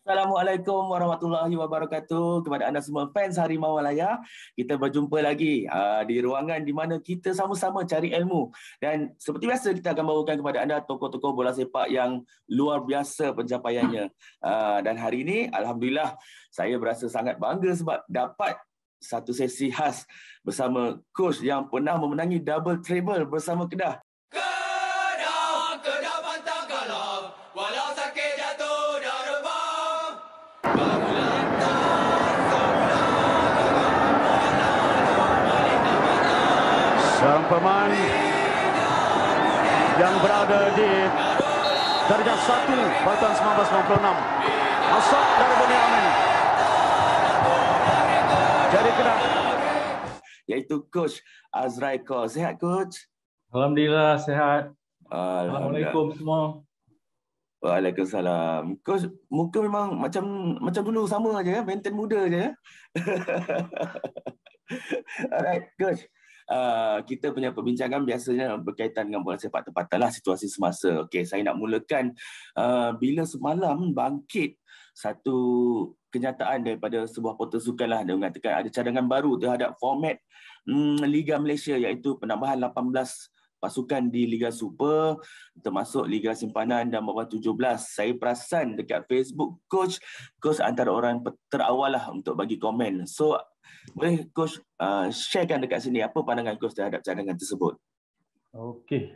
Assalamualaikum warahmatullahi wabarakatuh kepada anda semua fans Harimau Malaya. Kita berjumpa lagi di ruangan di mana kita sama-sama cari ilmu. Dan seperti biasa kita akan bawakan kepada anda tokoh-tokoh bola sepak yang luar biasa pencapaiannya. Dan hari ini Alhamdulillah saya berasa sangat bangga sebab dapat satu sesi khas bersama coach yang pernah memenangi double treble bersama Kedah. Kedah pantang kalah, walau sakit jatuh dah rebah. Seorang pemain yang berada di darjah 1 pada tahun 1996 masuk dari Bunyamin jadi Kedah, Iaitu coach Azraiko. Sihat coach? Alhamdulillah sihat. Alhamdulillah. Assalamualaikum semua. Waalaikumsalam. Coach, muka memang macam dulu sama aja ya, maintain muda aja ya. Alright, coach. Kita punya perbincangan biasanya berkaitan dengan bola sepak tempatan lah, situasi semasa. Okey, saya nak mulakan bila semalam bangkit satu kenyataan daripada sebuah portal sukan lah, dia mengatakan ada cadangan baru terhadap format Liga Malaysia, iaitu penambahan 18 pasukan di Liga Super, termasuk Liga Simpanan dan bawah 17. Saya perasan dekat Facebook coach antara orang terawal lah untuk bagi komen. So boleh coach sharekan dekat sini apa pandangan coach terhadap cadangan tersebut? Okey.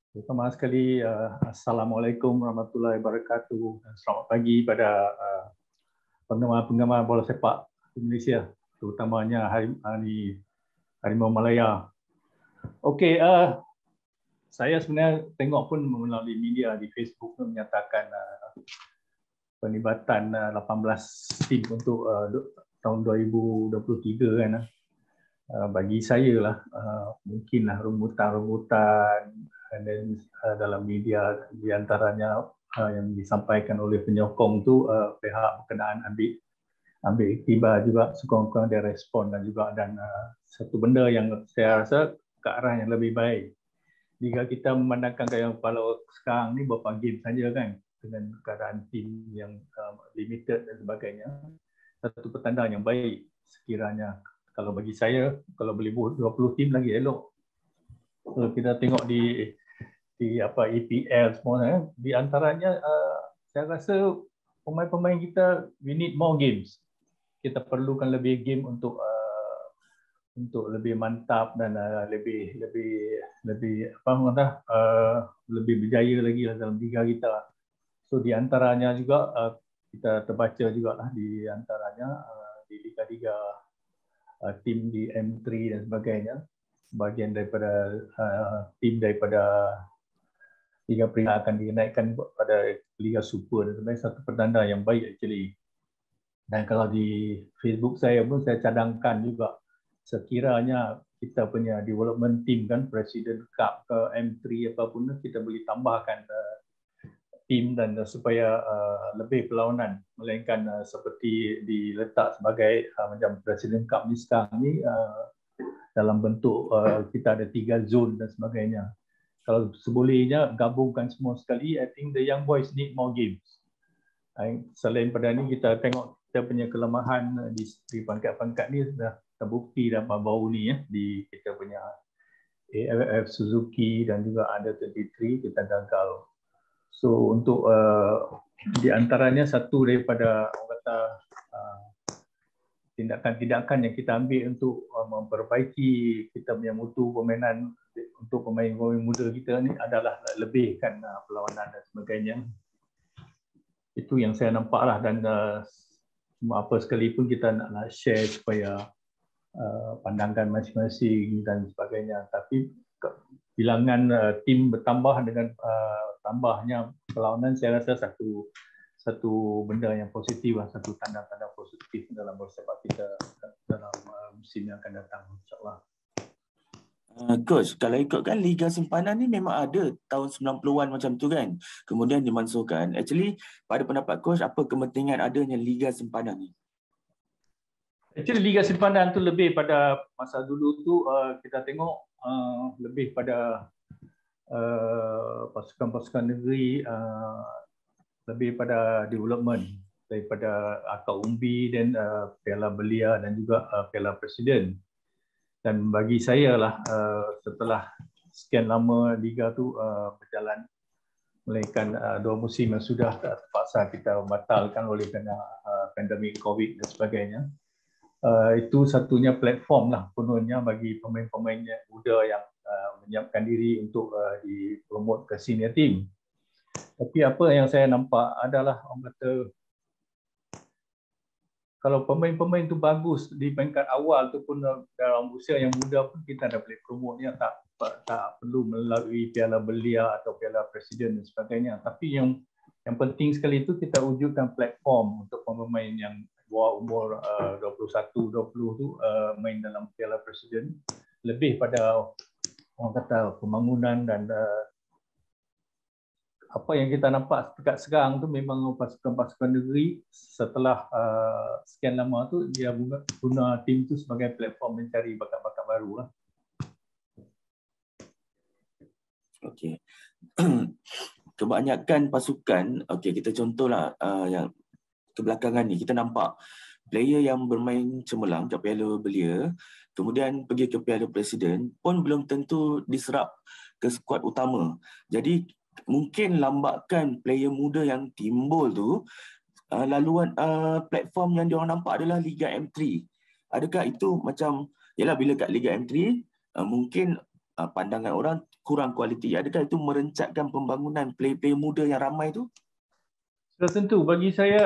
Pertama sekali Assalamualaikum warahmatullahi wabarakatuh. Selamat pagi pada penggemar bola sepak di Malaysia, terutamanya Harimau Malaya. Okey, saya sebenarnya tengok pun melalui media di Facebook menyatakan penlibatan 18 tim untuk tahun 2023 kan. Bagi saya lah, mungkinlah rumbutan dan dalam media di antaranya yang disampaikan oleh penyokong tu pihak berkenaan ambil iktibar juga, sekurang-kurang dia respon dan juga satu benda yang saya rasa ke arah yang lebih baik. Jika kita memandangkan yang kalau sekarang ni berapa game saja kan, dengan keadaan tim yang limited dan sebagainya, satu petanda yang baik sekiranya. Kalau bagi saya, kalau boleh buat 20 tim lagi elok. Kalau kita tengok di EPL semua, di antaranya saya rasa pemain-pemain kita we need more games. Kita perlukan lebih game untuk lebih mantap dan lebih berjaya lagi dalam liga kita. So di antaranya juga kita terbaca juga lah di antaranya di liga-liga tim di M3 dan sebagainya, bahagian daripada tim daripada Liga Peringkat akan dinaikkan pada Liga Super dan sebagainya, satu petanda yang baik actually. Dan kalau di Facebook saya pun saya cadangkan juga, sekiranya kita punya development team kan, President Cup ke M3 apapun, kita boleh tambahkan tim dan supaya lebih perlawanan, melainkan seperti diletak sebagai macam President Cup ni sekarang ni dalam bentuk kita ada 3 zone dan sebagainya. Kalau sebolehnya gabungkan semua sekali, I think the young boys need more games. Selain pada ni kita tengok kita punya kelemahan di pangkat-pangkat ni sudah terbukti dah baru ni ya, di kita punya AFF Suzuki dan juga Under 23 kita gagal. So untuk di antaranya satu daripada orang kata tindakan-tindakan yang kita ambil untuk memperbaiki kita punya mutu permainan untuk pemain-pemain muda kita ni adalah lebihkan perlawanan dan sebagainya. Itu yang saya nampak lah, dan apa sekalipun kita nak share supaya pandangan masing-masing dan sebagainya, tapi bilangan tim bertambah dengan tambahnya perlawanan, saya rasa satu benda yang positif lah, satu tanda-tanda positif dalam bola sepak kita dalam musim yang akan datang, insyaAllah. Coach, kalau ikutkan Liga Simpanan ni memang ada tahun 90-an macam tu kan, kemudian dimansuhkan. Actually, pada pendapat coach, apa kepentingan adanya Liga Simpanan ni? Actually Liga Simpanan tu lebih pada masa dulu tu kita tengok lebih pada pasukan-pasukan negeri lebih pada development, daripada akar umbi dan Piala Belia dan juga Piala Presiden. Dan bagi saya lah, setelah sekian lama liga tu berjalan, melainkan 2 musim yang sudah terpaksa kita batalkan oleh kerana pandemik COVID dan sebagainya. Itu satunya platform lah kononnya bagi pemain-pemain muda yang menyiapkan diri untuk dipromot ke senior team. Tapi apa yang saya nampak adalah orang kata kalau pemain-pemain tu bagus di peringkat awal tu pun dalam usia yang muda pun kita dah boleh promote dia, tak perlu melalui Piala Belia atau Piala Presiden dan sebagainya. Tapi yang penting sekali itu kita wujudkan platform untuk pemain yang bawah umur 21, 20 tu main dalam Piala Presiden, lebih pada orang kata pembangunan dan apa yang kita nampak dekat sekarang tu memang pasukan-pasukan negeri setelah sekian lama tu dia guna tim tu sebagai platform mencari bakat-bakat baru lah. Okey. Kebanyakan pasukan, okey kita contohlah yang kebelakangan ni kita nampak player yang bermain cemerlang kat Piala Belia, kemudian pergi ke Piala Presiden pun belum tentu diserap ke skuad utama. Jadi mungkin lambakan player muda yang timbul tu laluan platform yang diorang nampak adalah Liga M3. Adakah itu macam, yalah bila kat Liga M3 mungkin pandangan orang kurang kualiti. Adakah itu merencatkan pembangunan player-player muda yang ramai tu? Sudah tentu bagi saya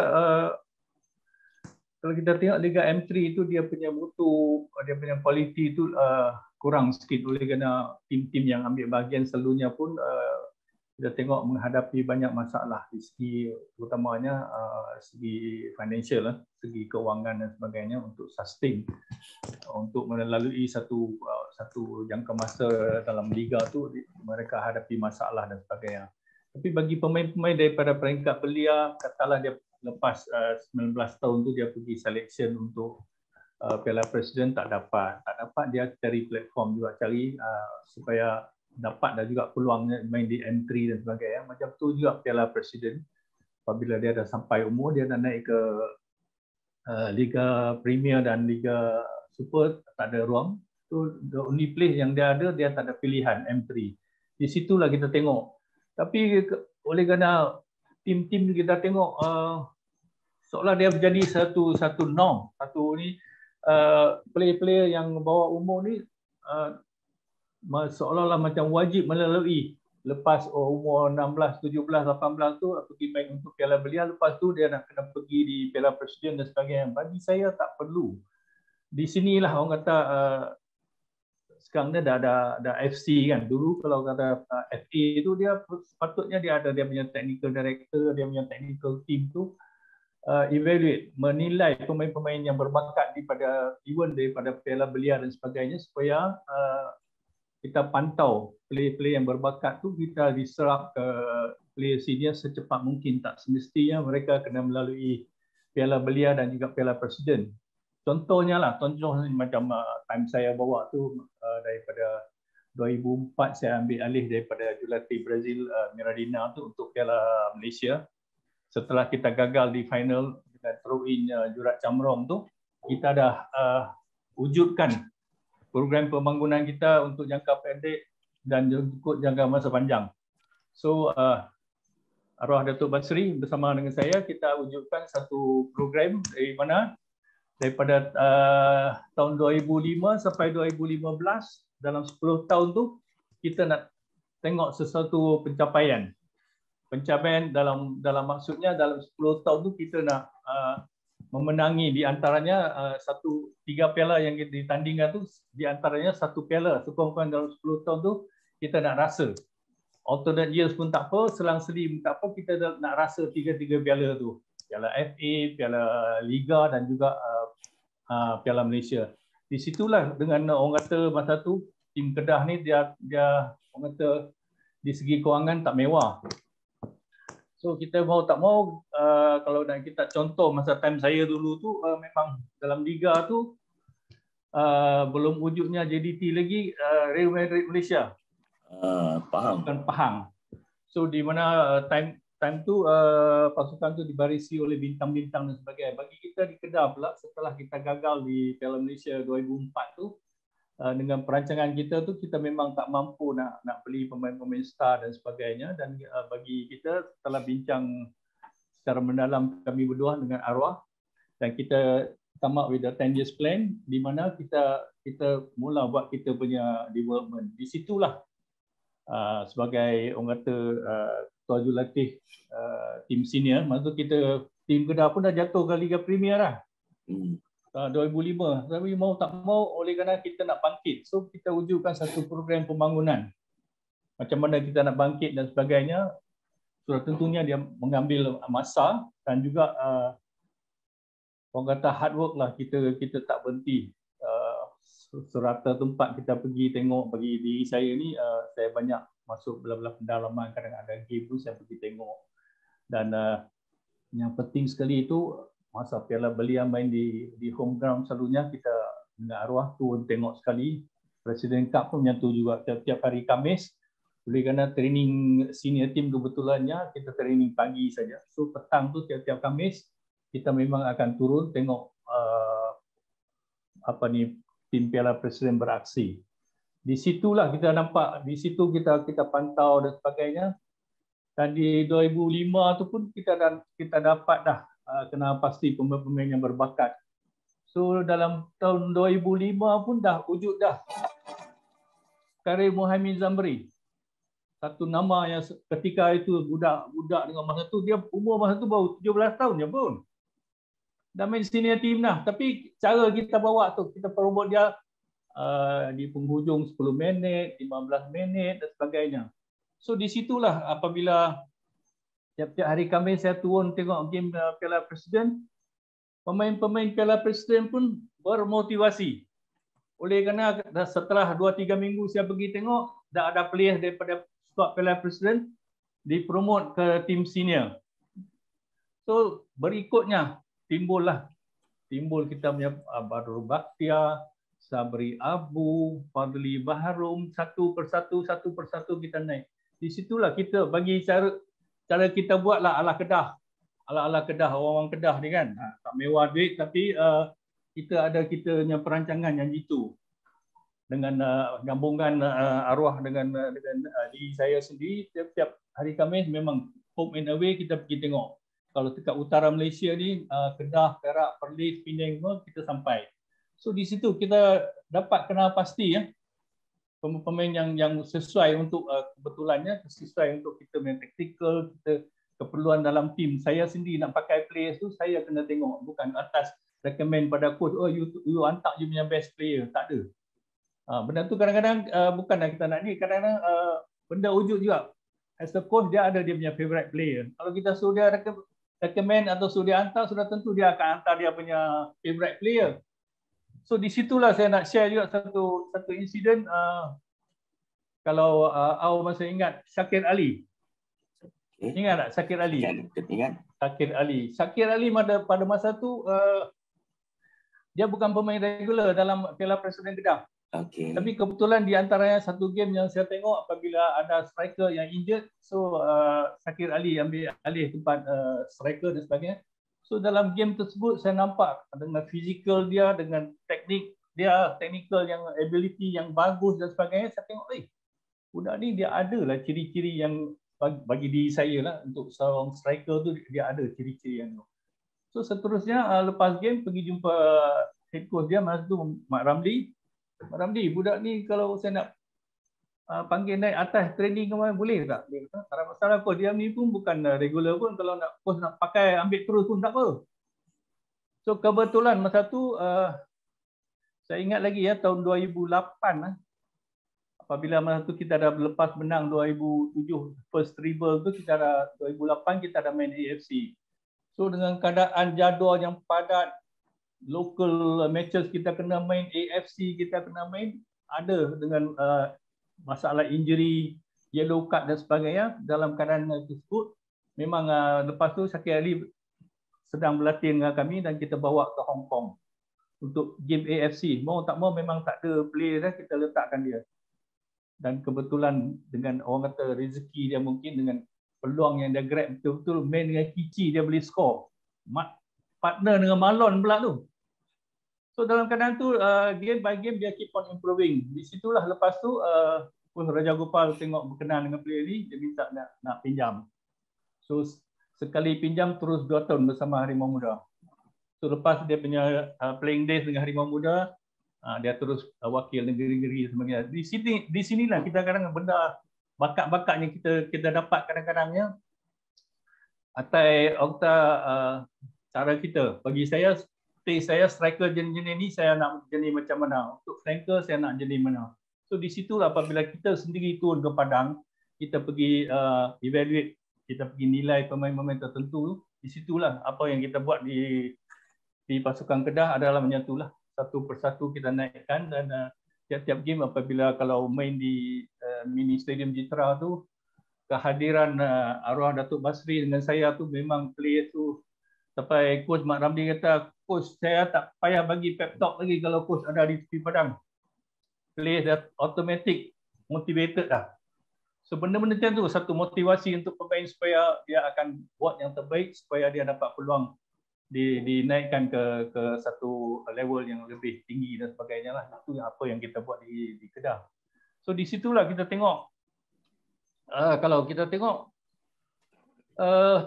kalau kita tengok Liga M3 itu dia punya mutu, dia punya kualiti itu kurang sikit oleh kerana tim-tim yang ambil bahagian selalunya pun kita tengok menghadapi banyak masalah di segi terutamanya segi financial, segi kewangan dan sebagainya untuk sustain, untuk melalui satu jangka masa dalam liga tu mereka hadapi masalah dan sebagainya. Tapi bagi pemain-pemain daripada peringkat belia, katalah dia lepas 19 tahun tu dia pergi selection untuk Piala Presiden tak dapat dia cari platform juga cari supaya dapat dah juga peluang main di M3 dan sebagainya. Macam tu juga Piala Presiden. Apabila dia dah sampai umur, dia dah naik ke Liga Premier dan Liga Super, tak ada ruang. Tu the only place yang dia ada, dia tak ada pilihan M3. Di situlah kita tengok. Tapi oleh kerana tim-tim kita tengok seolah dia menjadi satu norm. Satu ni player-player yang bawah umur ni seolah-olah macam wajib melalui lepas umur 16, 17, 18 tu pergi main untuk Piala Belia, lepas tu dia nak kena pergi di Piala Presiden dan sebagainya. Bagi saya tak perlu. Di sinilah orang kata sekarang ni dah ada FC kan. Dulu kalau kata FA tu dia sepatutnya dia ada dia punya technical director, dia punya technical team tu evaluate, menilai pemain-pemain yang berbakat daripada Piala Belia dan sebagainya supaya kita pantau player-player yang berbakat tu kita diserap ke player senior secepat mungkin. Tak semestinya mereka kena melalui Piala Belia dan juga Piala Presiden. Contohnya macam time saya bawa tu daripada 2004 saya ambil alih daripada jurulatih Brazil Miradina tu untuk Piala Malaysia. Setelah kita gagal di final dengan throw in jurat Camrong tu, kita dah wujudkan program pembangunan kita untuk jangka pendek dan juga jangka masa panjang. So arwah Datuk Basri bersama dengan saya kita wujudkan satu program daripada tahun 2005 sampai 2015, dalam 10 tahun tu kita nak tengok sesuatu pencapaian. Pencapaian dalam maksudnya dalam 10 tahun tu kita nak memenangi di antaranya 3 piala yang ditandingkan tu, di antaranya 1 piala. Sekurang-kurang dalam 10 tahun tu kita nak rasa. Alternate years pun tak apa, selang-seli pun tak apa, kita nak rasa 3 piala tu. Piala FA, Piala Liga dan juga Piala Malaysia. Di situlah dengan orang kata masa tu tim Kedah ni dia orang kata di segi kewangan tak mewah. So kita mau tak mau kalau nak kita contoh masa time saya dulu tu memang dalam liga tu belum wujudnya JDT lagi, Real Madrid Malaysia. Faham. Bukan Pahang. So di mana time time tu pasukan tu dibarisi oleh bintang-bintang dan sebagainya. Bagi kita di Kedah pula, setelah kita gagal di Piala Malaysia 2004 tu, dengan perancangan kita tu, kita memang tak mampu nak beli pemain-pemain star dan sebagainya. Dan bagi kita, setelah bincang secara mendalam kami berdua dengan arwah, dan kita come up with a 10 years plan, di mana kita mula buat kita punya development. Di situlah sebagai orang kata ketua jurulatih tim senior, masa tu kita tim Kedah pun dah jatuh ke Liga Premier lah. 2005. Tapi mau tak mau, oleh kerana kita nak bangkit, so kita wujudkan satu program pembangunan. Macam mana kita nak bangkit dan sebagainya. So tentunya dia mengambil masa dan juga orang kata hard work lah. Kita tak berhenti. Serata tempat kita pergi tengok, bagi diri saya ni, saya banyak masuk belah-belah pendalaman, kadang ada game tu saya pergi tengok. Dan yang penting sekali itu, masa Piala Belia main di home ground, selalunya kita dengan arwah turun tengok sekali. Presiden Cup pun menyatu juga tiap hari Khamis. Oleh kerana training senior team kebetulannya kita training pagi saja. So petang tu tiap-tiap Khamis kita memang akan turun tengok tim Piala Presiden beraksi. Di situlah kita nampak, di situ kita pantau dan sebagainya. Dan di 2005 tu pun kita dapat dah kena pasti pemain-pemain yang berbakat. So dalam tahun 2005 pun dah wujud dah Karim Muhammad Zamri. Satu nama yang ketika itu budak dengan masa tu, dia umur masa tu baru 17 tahun je pun. Dah main senior team dah. Tapi cara kita bawa tu, kita promote dia di penghujung 10 minit, 15 minit dan sebagainya. So di situlah apabila tiap-tiap hari Khamis saya turun tengok game Piala Presiden, pemain-pemain Piala Presiden pun bermotivasi. Oleh kerana setelah 2-3 minggu saya pergi tengok, dah ada player daripada squad Piala Presiden dipromot ke tim senior. So berikutnya timbul kita punya Badrul Bakhtia, Sabri Abu, Fadli Baharum, satu persatu kita naik. Di situlah kita bagi cara kita buatlah ala Kedah. Ala Kedah, orang-orang Kedah ni kan. Tak mewah duit tapi kita punya perancangan yang jitu. Dengan gabungan arwah dengan diri saya sendiri, tiap-tiap hari Khamis memang home and away kita pergi tengok. Kalau dekat utara Malaysia ni, Kedah, Perak, Perlis, Penang, kita sampai. So di situ kita dapat kenal pasti pemain yang sesuai untuk kebetulannya, sesuai untuk kita punya tactical, kita keperluan dalam tim. Saya sendiri nak pakai players tu, saya kena tengok, bukan atas recommend pada coach, oh you hantar you punya best player, tak ada. Benda tu kadang-kadang bukanlah kita nak ni, kadang-kadang benda wujud juga. As a coach, dia ada dia punya favorite player. Kalau kita suruh dia recommend atau suruh dia hantar, sudah tentu dia akan hantar dia punya favorite player. So di situlah saya nak share juga satu insiden. Kalau awak masih ingat Shakir Ali. Ingat tak Shakir Ali? Ingat. Shakir Ali pada masa tu dia bukan pemain regular dalam Piala Presiden Kedah. Okay. Tapi kebetulan di antaranya satu game yang saya tengok apabila ada striker yang injured, so Shakir Ali ambil alih tempat striker dan sebagainya. So dalam game tersebut saya nampak dengan fizikal dia, dengan teknik dia, technical yang ability yang bagus dan sebagainya. Saya tengok, budak ni dia ada lah ciri-ciri yang bagi diri saya lah, untuk seorang striker tu dia ada ciri-ciri yang tu. So seterusnya lepas game pergi jumpa head coach dia masa tu, Mak Ramli. Mak Ramli, budak ni kalau saya nak panggil naik atas training kemana boleh tak? Dia kata, tak ada masalah coach, dia ni pun bukan regular pun, kalau nak coach nak pakai ambil terus pun tak apa. So kebetulan masa tu saya ingat lagi tahun 2008 apabila masa tu kita dah lepas menang 2007 first treble tu, kita dah 2008 kita dah main AFC. So dengan keadaan jadual yang padat, local matches kita kena main, AFC kita kena main, ada dengan masalah injury, yellow card dan sebagainya. Dalam keadaan tersebut memang lepas tu Shakir Ali sedang berlatih dengan kami dan kita bawa ke Hong Kong untuk game AFC. Mau tak mau memang tak ada player dah, kita letakkan dia. Dan kebetulan dengan orang kata rezeki dia mungkin dengan peluang yang dia grab betul-betul, main dengan Kici dia boleh score. Partner dengan Malon pula tu. So dalam keadaan tu game by game dia keep on improving. Di situlah lepas tu Raja Gopal tengok berkenan dengan player ni, dia minta nak pinjam. So sekali pinjam terus 2 tahun bersama Harimau Muda. So lepas dia punya playing days dengan Harimau Muda, dia terus wakil negeri-negeri sebagainya. Di sinilah kita kadang benda bakat-bakat yang kita dapat kadang-kadangnya atai okta cara kita. Bagi saya, saya striker jenis ni saya nak jenis macam mana. Untuk flanker saya nak jenis mana. So di situlah apabila kita sendiri turun ke padang, kita pergi evaluate, kita pergi nilai pemain-pemain tertentu. Di situlah apa yang kita buat di pasukan Kedah adalah menyatulah. Satu persatu kita naikkan dan tiap-tiap game apabila kalau main di mini stadium Jitra tu, kehadiran arwah Datuk Basri dengan saya tu memang player tu sampai coach Mak Ramli kata, coach saya tak payah bagi pep talk lagi kalau coach ada di tepi padang. Player dah automatic motivated dah. So benda-benda macam tu satu motivasi untuk pemain supaya dia akan buat yang terbaik supaya dia dapat peluang dinaikkan ke satu level yang lebih tinggi dan sebagainya lah. Itu apa yang kita buat di Kedah. So di situlah kita tengok kalau kita tengok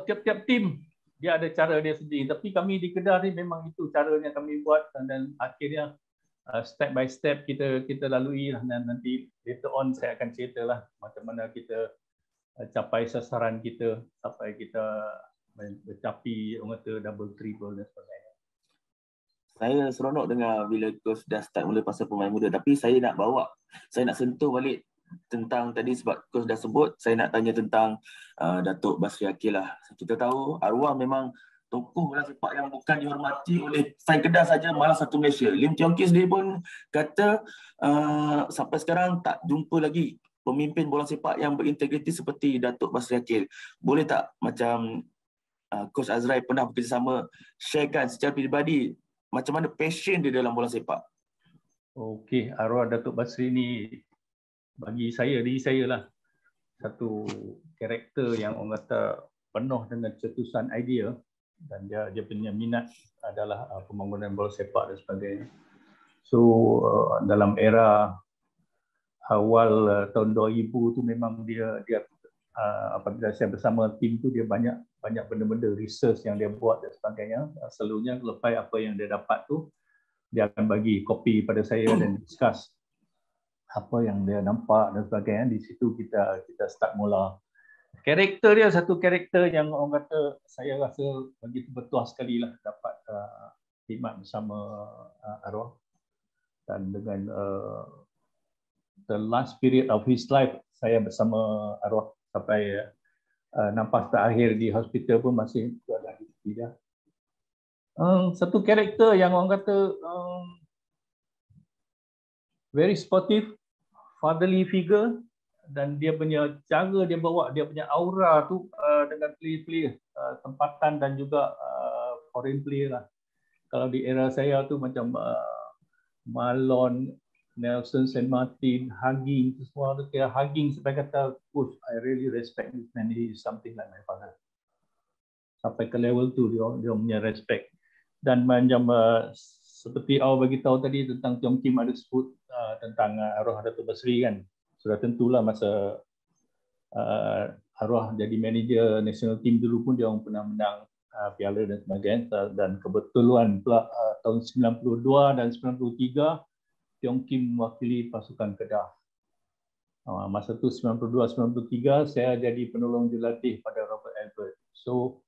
tiap-tiap tim dia ada cara dia sendiri. Tapi kami di Kedah ni memang itu caranya kami buat dan akhirnya step by step kita lalui lah, dan nanti later on saya akan ceritalah macam mana kita capai sasaran kita sampai kita mencapai orang kata double triple dan sebagainya. Saya seronok dengar bila coach dah start mula pasal pemain muda, tapi saya nak sentuh balik tentang tadi sebab coach dah sebut, saya nak tanya tentang Datuk Basri Akil lah. Kita tahu arwah memang tokoh bola sepak yang bukan dihormati oleh fan Kedah saja, malah satu Malaysia. Lim Tiong Kee sendiri pun kata sampai sekarang tak jumpa lagi pemimpin bola sepak yang berintegriti seperti Datuk Basri Akil. Boleh tak macam Coach Azrai pernah bekerjasama, sharekan secara peribadi macam mana passion dia dalam bola sepak? Okey, arwah Datuk Basri ni bagi saya, diri saya lah, satu karakter yang orang kata penuh dengan cetusan idea dan dia punya minat adalah pembangunan bola sepak dan sebagainya. So dalam era awal tahun 2000 tu memang dia apabila saya bersama tim tu dia banyak benda-benda research yang dia buat dan sebagainya. Selalunya lepas apa yang dia dapat tu dia akan bagi kopi pada saya dan discuss apa yang dia nampak dan sebagainya. Di situ kita start mula. Karakter dia satu karakter yang orang kata saya rasa begitu bertuah sekali lah dapat khidmat bersama arwah. Dan dengan the last period of his life saya bersama arwah sampai nafas terakhir di hospital pun masih ada di tepi dia. Satu karakter yang orang kata very sportive, fatherly figure, dan dia punya cara dia bawa, dia punya aura tu dengan player-player tempatan dan juga foreign player lah. Kalau di era saya tu macam Malon, Nelson St. Martin, Hugging, semua tu kira Hugging sampai kata, coach, I really respect this man, he is something like my father. Sampai ke level tu dia punya respect. Dan macam seperti awak bagi tahu tadi tentang Tiong Kim ada sebut tentang arwah Datuk Basri kan. Sudah tentulah masa arwah jadi manager national team dulu pun dia orang pernah menang piala dan sebagainya. Dan kebetulan pula tahun 92 dan 93 Tiong Kim mewakili pasukan Kedah. Masa tu 92-93 saya jadi penolong jurulatih pada Robert Albert. So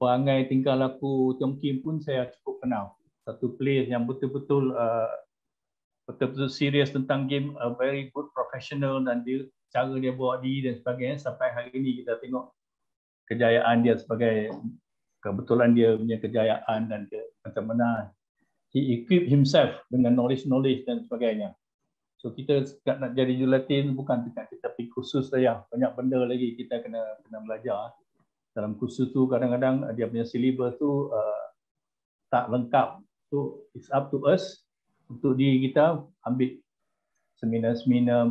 perangai tingkah laku Tiong Kim pun saya cukup kenal. Satu player yang betul-betul serius tentang game, very good professional, dan dia cara dia bawa diri dan sebagainya sampai hari ini kita tengok kejayaan dia sebagai kebetulan dia punya kejayaan dan macam mana he equip himself dengan knowledge dan sebagainya. So kita nak jadi jurulatih bukan dekat kita pergi kursus saja, banyak benda lagi kita kena belajar. Dalam kursus tu kadang-kadang dia punya syllabus tu tak lengkap. So it's up to us untuk diri kita ambil seminar-seminar,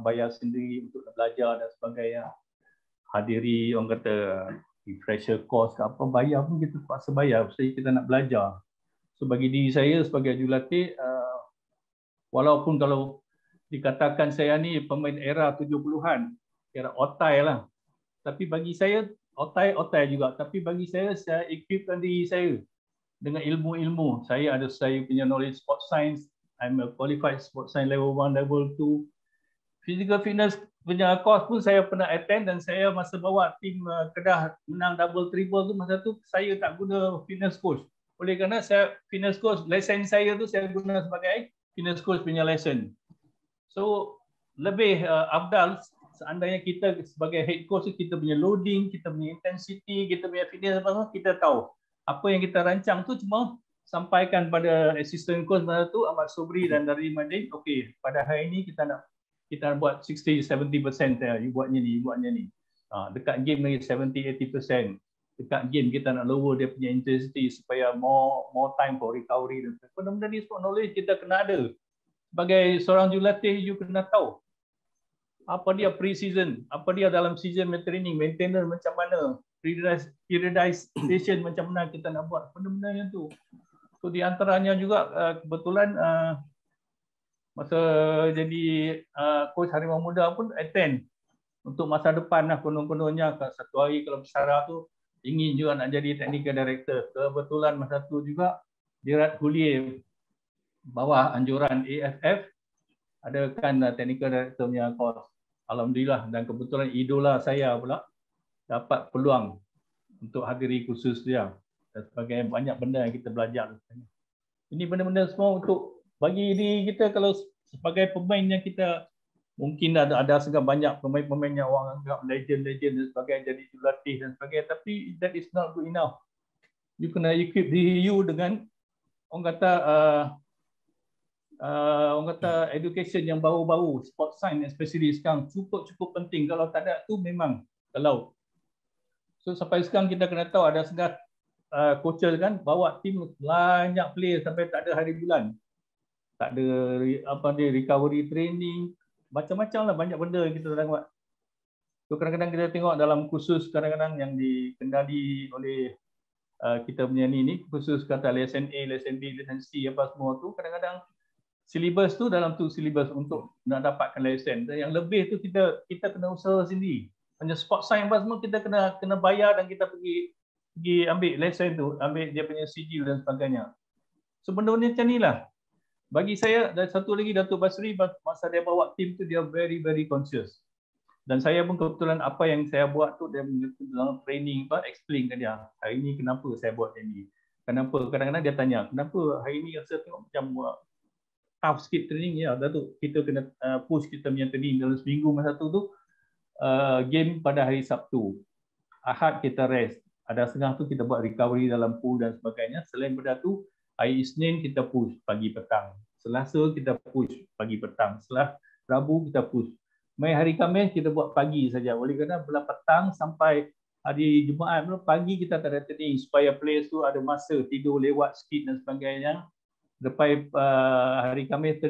bayar sendiri untuk belajar dan sebagainya. hadiri orang kata refresher course ke apa, bayar pun kita terpaksa bayar sebab kita nak belajar. So bagi diri saya sebagai jurulatih, walaupun kalau dikatakan saya ni pemain era 70-an, era otai lah. Tapi bagi saya, otai juga. Tapi bagi saya equipkan diri saya dengan ilmu-ilmu. Saya punya knowledge sport science. I'm a qualified sport science level 1, level 2. Physical fitness punya course pun saya pernah attend dan saya masa bawa tim Kedah menang double triple tu, masa tu saya tak guna fitness coach. Oleh kerana saya fitness coach, lesen saya tu saya guna sebagai fitness coach punya lesson. So lebih afdal seandainya kita sebagai head coach kita punya loading, kita punya intensity, kita punya fitness apa, kita tahu apa yang kita rancang tu cuma sampaikan pada assistant coach masa tu Ahmad Sobri dan dari Madin. Okey, pada hari ini kita nak buat 60-70%, you buatnya ni. Dekat game lagi 70-80%. Dekat game kita nak lower dia punya intensity supaya more time for recovery. Benda-benda ni sport knowledge kita kena ada. Sebagai seorang jurulatih, you kena tahu apa dia pre-season, apa dia dalam season training, maintenance macam mana, periodization macam mana kita nak buat, benda-benda yang tu. So di antaranya juga kebetulan masa jadi coach Harimau Muda pun attend untuk masa depan lah, konon-kononnya satu hari kalau bersara tu ingin juga nak jadi technical director. Kebetulan masa tu juga Dirat Hulier bawah anjuran AFF adakan technical director punya course. Alhamdulillah, dan kebetulan idola saya pula dapat peluang untuk hadiri kursus dia dan sebagainya. Banyak benda yang kita belajar. Ini benda-benda semua untuk bagi diri kita. Kalau sebagai pemain yang kita mungkin ada segala banyak pemain-pemain yang orang anggap legend dan sebagainya, jadi jurulatih dan sebagainya, tapi that is not good enough. You kena equip diri you dengan orang kata education yang baru-baru, sport science especially sekarang cukup penting. Kalau tak ada tu memang kalau. So sampai sekarang kita kena tahu ada segala coaches kan bawa tim banyak player sampai tak ada hari bulan. Tak ada recovery training, macam-macam lah, banyak benda yang kita dapat. So kadang-kadang kita tengok dalam kursus kadang-kadang yang dikendali oleh kita punya ni khusus kata lesson A, lesson B, lesson C apa semua tu, kadang-kadang silibus tu dalam tu silibus untuk nak dapatkan lesson. Dan yang lebih tu kita kena usaha sendiri. Hanya sport science apa semua kita kena bayar dan kita pergi ambil lesson tu, ambil dia punya sijil dan sebagainya. So benda-benda macam ni lah. Bagi saya, dan satu lagi Datuk Basri, masa dia bawa tim tu dia very conscious. Dan saya pun kebetulan apa yang saya buat tu dia dalam training explain ke dia. Hari ni kenapa saya buat ini? Kenapa? Kadang-kadang dia tanya, kenapa hari ni saya tengok macam tough sikit training ya, Datuk. Kita kena push kita punya training dalam seminggu masa tu game pada hari Sabtu. Ahad kita rest. Ada setengah tu kita buat recovery dalam pool dan sebagainya. Selain daripada tu, hari Isnin kita push pagi petang. Selasa kita push pagi petang. Rabu kita push. Mai hari Khamis kita buat pagi saja. Oleh kerana bila petang sampai hari Jumaat pagi kita tak ada training supaya players tu ada masa tidur lewat sikit dan sebagainya. Lepas hari Khamis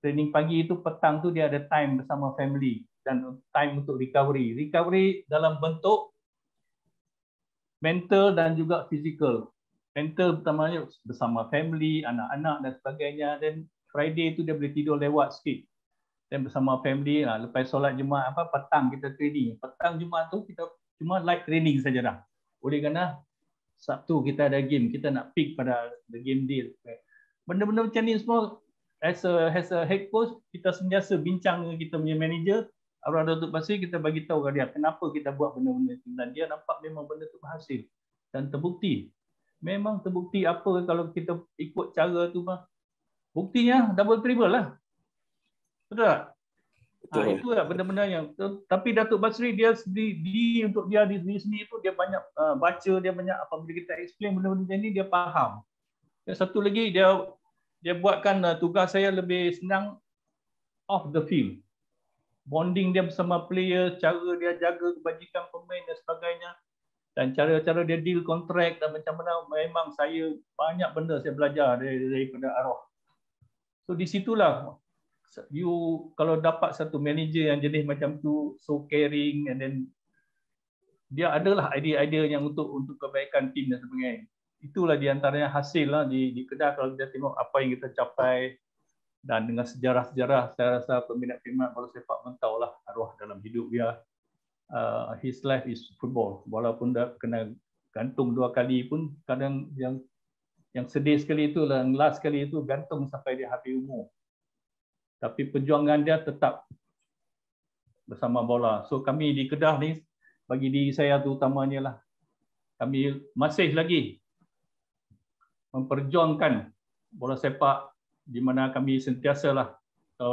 training pagi itu, petang tu dia ada time bersama family dan time untuk recovery. Recovery dalam bentuk mental dan juga physical. Mental pertamanya bersama family, anak-anak dan sebagainya. Dan Friday tu dia boleh tidur lewat sikit. Dan bersama family, lepas solat Jumaat petang kita training. Petang Jumaat tu kita cuma light training saja dah. Oleh kerana Sabtu kita ada game, kita nak pick pada the game day. Benda-benda macam ni semua as a head coach, kita sentiasa bincang dengan kita punya manager, Abang Datuk Basri, kita bagi tahu kepada dia kenapa kita buat benda-benda itu. Dan dia nampak memang benda itu berhasil dan terbukti. Memang terbukti apa kalau kita ikut cara tu buktinya double triple lah. Betul tak? Itu lah benda-benda yang tapi Datuk Basri dia sendiri untuk dia di sini tu dia banyak baca, dia banyak apabila kita explain benda-benda macam ni dia faham. Dan satu lagi dia buatkan tugas saya lebih senang off the field. Bonding dia bersama player, cara dia jaga kebajikan pemain dan sebagainya, dan cara-cara dia deal kontrak dan macam mana, memang saya banyak benda saya belajar daripada Arwah. So di situlah you kalau dapat satu manager yang jenis macam tu, so caring and then dia adalah idea-idea yang untuk kebaikan tim dan sebagainya. Itulah di antaranya hasil lah di Kedah kalau kita tengok apa yang kita capai, dan dengan sejarah-sejarah saya rasa peminat-peminat bola sepak pun tahulah arwah dalam hidup dia. His life is football. Walaupun dah kena gantung 2 kali pun, kadang yang sedih sekali itu, yang last kali itu gantung sampai dia habis umur. Tapi perjuangan dia tetap bersama bola. So kami di Kedah ni, bagi diri saya terutamanya lah, kami masih lagi memperjuangkan bola sepak, di mana kami sentiasalah,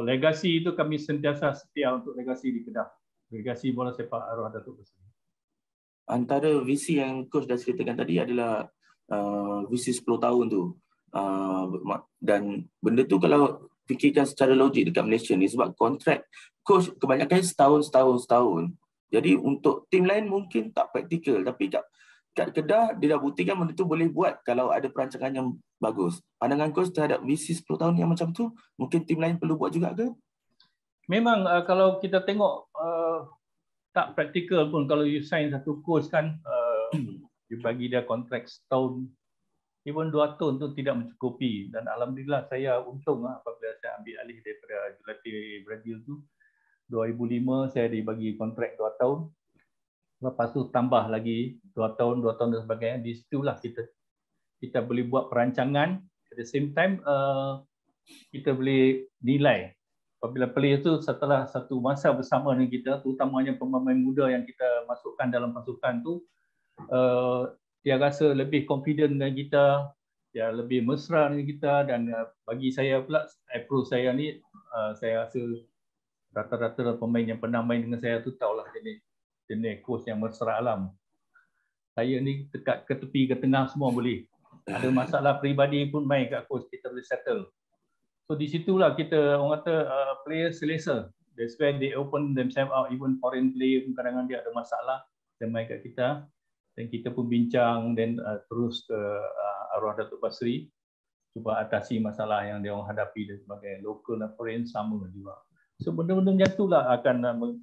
legasi itu kami sentiasa setia untuk legasi di Kedah, legasi bola sepak arwah Datuk Basri. Antara visi yang coach dah ceritakan tadi adalah visi 10 tahun tu, dan benda tu kalau fikirkan secara logik dekat Malaysia ni, sebab kontrak coach kebanyakan setahun. Jadi untuk tim lain mungkin tak praktikal, tapi kat Kedah dia dah buktikan benda tu boleh buat kalau ada perancangan yang bagus. Pandangan coach terhadap visi 10 tahun yang macam tu, mungkin tim lain perlu buat juga ke? Memang kalau kita tengok tak praktikal pun, kalau you sign satu coach kan, you bagi dia kontrak setahun, even 2 tahun tu tidak mencukupi. Dan alhamdulillah saya untung apabila saya ambil alih daripada jurulatih Brazil tu 2005, saya dibagi kontrak 2 tahun. Lepas tu tambah lagi 2 tahun dan sebagainya. Di situlah kita boleh buat perancangan. At the same time kita boleh nilai apabila player tu setelah satu masa bersama dengan kita, terutamanya pemain muda yang kita masukkan dalam pasukan tu, dia rasa lebih confident dengan kita, dia lebih mesra dengan kita. Dan bagi saya pula, approach saya ni, saya rasa rata-rata pemain yang pernah main dengan saya tu tahulah jenis coach yang mesra alam. Saya ni dekat ke tepi ke tengah semua boleh. Ada masalah peribadi pun main kat coach, kita boleh settle. So di situlah kita, orang kata, player selesa. That's why they open themselves out. Even foreign player pun kadang-kadang dia ada masalah, dia main kat kita. Dan kita pun bincang dan terus ke arwah Datuk Basri, cuba atasi masalah yang dia orang hadapi dan sebagainya. Local dan foreign sama juga. So benda-benda macam itulah akan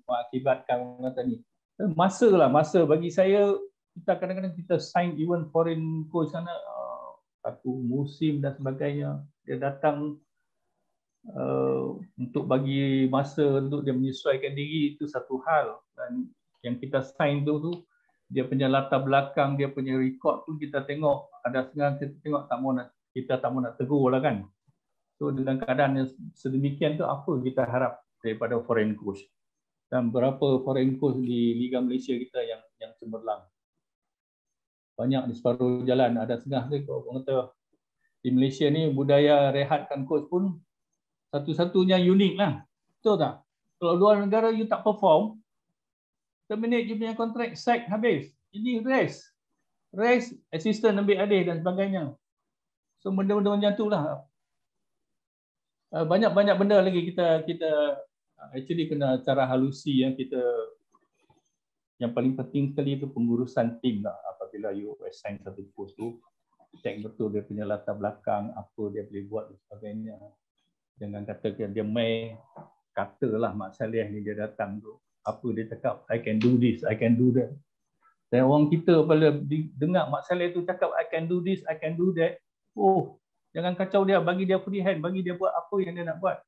mengakibatkan orang kata ni. Masa bagi saya, kita kadang-kadang kita sign even foreign coach sana, satu musim dan sebagainya. Dia datang untuk bagi masa untuk dia menyesuaikan diri, itu satu hal. Dan yang kita sign tu dia punya latar belakang, dia punya rekod pun kita tengok. Ada setengah kita tengok kita tak mau nak tegur lah kan. So dengan keadaan yang sedemikian tu, apa kita harap daripada foreign coach? Dan berapa foreign coach di Liga Malaysia kita yang cemerlang? Banyak di separuh jalan. Ada setengah tu orang kata di Malaysia ni budaya rehatkan coach pun satu-satunya unik lah. Betul tak? Kalau luar negara you tak perform, terminate you punya kontrak, sack, habis. Ini rest, assistant ambil alih dan sebagainya. So benda-benda macam tu lah. Banyak benda lagi kita actually kena cara halusi yang paling penting sekali itu pengurusan tim lah. Apabila you assign satu post tu, check betul dia punya latar belakang, apa dia boleh buat dan sebagainya. Jangan katakan dia main, katalah Mak Saleh ni dia datang tu, apa dia cakap, I can do this, I can do that. Dan orang kita apabila dengar Mak Saleh tu cakap I can do this, I can do that, oh, jangan kacau dia, bagi dia free hand, bagi dia buat apa yang dia nak buat.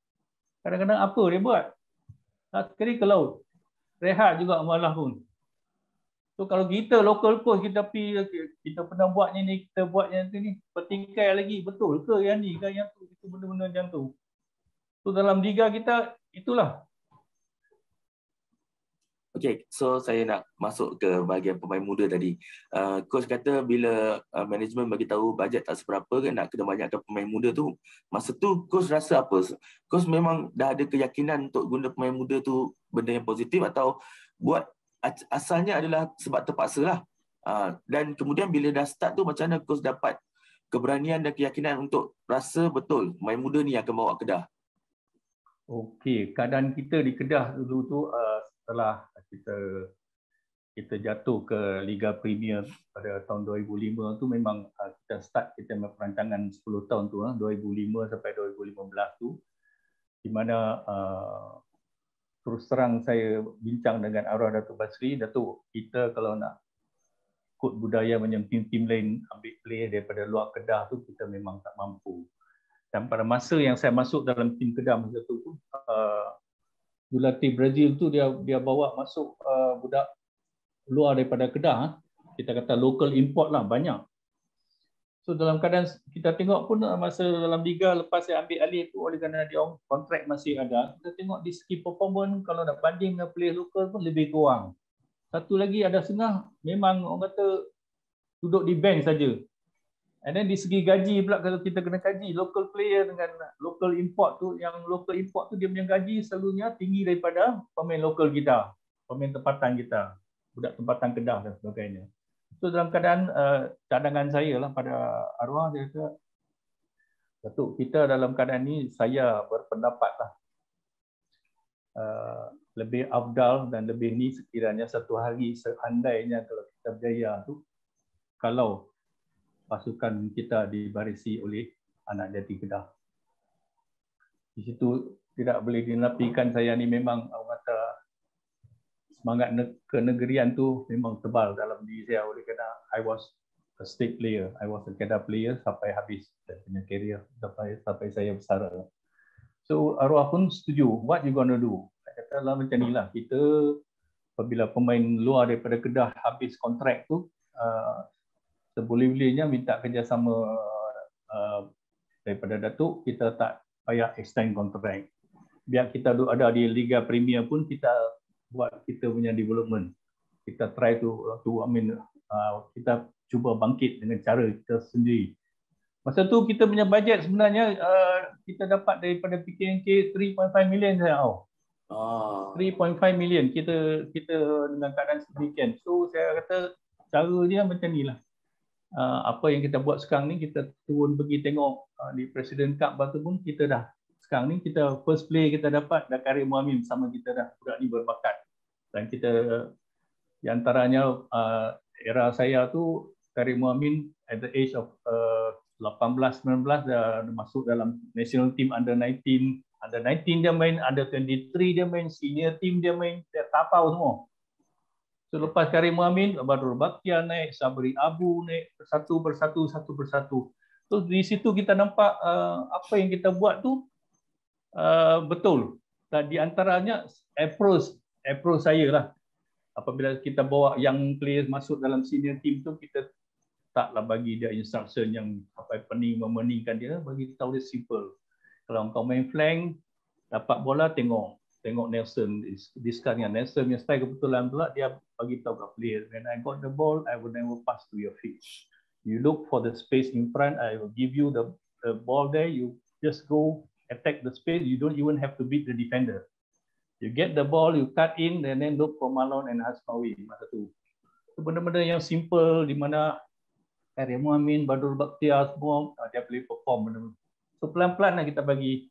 Kadang-kadang apa dia buat? Sekali ke laut, rehat juga malah pun. So kalau kita local coach, kita pernah buat ni, kita buat yang ni, petikai lagi, betul ke yang ni ke yang tu, itu benda-benda macam tu. So dalam liga kita itulah. Okay, so saya nak masuk ke bahagian pemain muda tadi. Coach kata bila management bagi tahu bajet tak seberapa kan, nak kena banyakkan pemain muda tu. Masa tu coach rasa apa? Coach memang dah ada keyakinan untuk guna pemain muda tu benda yang positif, atau buat asalnya adalah sebab terpaksa lah. Dan kemudian bila dah start tu, macam mana coach dapat keberanian dan keyakinan untuk rasa betul pemain muda ni akan bawa Kedah? Okey, keadaan kita di Kedah dulu tu setelah kita jatuh ke Liga Premier pada tahun 2005 tu, memang kita start kita perancangan 10 tahun tu, 2005 sampai 2015 tu, di mana terus terang saya bincang dengan arwah Datuk Basri, Datuk, kita kalau nak kod budaya macam tim-tim lain ambil player daripada luar Kedah tu, kita memang tak mampu. Dan pada masa yang saya masuk dalam tim Kedah masa tu pun, jurulatih Brazil tu dia bawa masuk budak luar daripada Kedah, kita kata local import lah, banyak. So dalam keadaan kita tengok pun masa dalam liga lepas saya ambil alih tu, oleh kerana dia kontrak masih ada, kita tengok di segi performance kalau nak banding dengan player lokal pun lebih kurang. Satu lagi ada setengah memang orang kata duduk di bench saja. And then di segi gaji pula, kalau kita kena kaji local player dengan local import tu, yang local import tu dia punya gaji selalunya tinggi daripada pemain lokal kita, pemain tempatan kita, budak tempatan Kedah dan sebagainya. So dalam keadaan cadangan saya lah pada arwah, dia kata, Datuk, kita dalam keadaan ni saya berpendapat lah lebih afdal dan lebih ni sekiranya satu hari seandainya kalau kita berjaya tu, kalau pasukan kita dibarisi oleh anak jati Kedah. Di situ tidak boleh dinafikan saya ni memang orang kata semangat kenegerian tu memang tebal dalam diri saya, oleh kerana I was a state player, I was a Kedah player sampai habis saya punya career, sampai saya besar. So arwah pun setuju, what you gonna do? Saya kata lah macam ni lah, kita apabila pemain luar daripada Kedah habis kontrak tu, seboleh-bolehnya minta kerjasama daripada Datuk, kita tak payah extend kontrak. Biar kita ada di Liga Premier pun, kita buat kita punya development. Kita try kita cuba bangkit dengan cara kita sendiri. Masa tu kita punya bajet sebenarnya kita dapat daripada PKNK 3.5 million saya tahu. 3.5 million kita dengan keadaan sedemikian. So saya kata cara dia macam ni lah. Apa yang kita buat sekarang ni, kita turun pergi tengok di President Cup batu pun kita dah. Sekarang ni kita first play kita dapat dah Karim Muamin sama kita dah. Budak ni berbakat. Dan kita di antaranya era saya tu Karim Muamin at the age of 18-19 dah masuk dalam national team under 19. Under 19 dia main, under 23 dia main, senior team dia main, dia tapau semua. So lepas Karim Muamin, Badrul Bakhtiar naik, Sabri Abu naik, satu persatu. So di situ kita nampak apa yang kita buat tu betul. Dan di antaranya approach saya lah. Apabila kita bawa young players masuk dalam senior team tu, kita taklah bagi dia instruction yang sampai pening memeningkan dia, bagi tahu dia simple. Kalau kau main flank, dapat bola tengok Nelson, discuss dengan Nelson yang style kebetulan pula, dia bagi tahu kat player, when I got the ball, I will never pass to your feet. You look for the space in front, I will give you the ball there, you just go attack the space, you don't even have to beat the defender. You get the ball, you cut in, and then look for Malon and Hasmawi. Masa tu. Itu benda-benda yang simple di mana Karim Muamin, Badrul Bakhtiar semua dia boleh perform benda-benda. So pelan-pelan lah kita bagi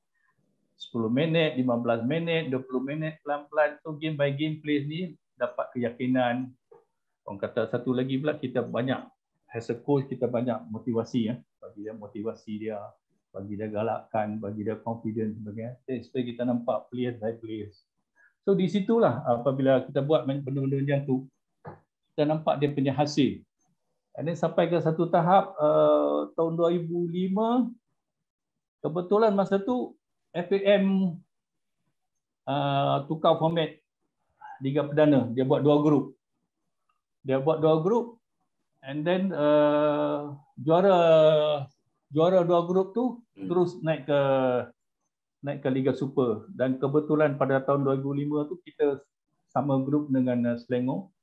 10 minit, 15 minit, 20 minit, pelan-pelan. So game by game play ni dapat keyakinan. Orang kata satu lagi pula, kita banyak, as a coach kita banyak motivasi ya. Bagi dia motivasi dia, bagi dia galakkan, bagi dia confidence sebagainya. Supaya kita nampak players by players. So di situlah apabila kita buat benda-benda macam tu, kita nampak dia punya hasil. Dan sampai ke satu tahap tahun 2005, kebetulan masa tu FAM tukar format Liga Perdana. Dia buat dua grup. And then juara dua grup tu terus naik ke Liga Super. Dan kebetulan pada tahun 2005 tu kita sama grup dengan Selangor.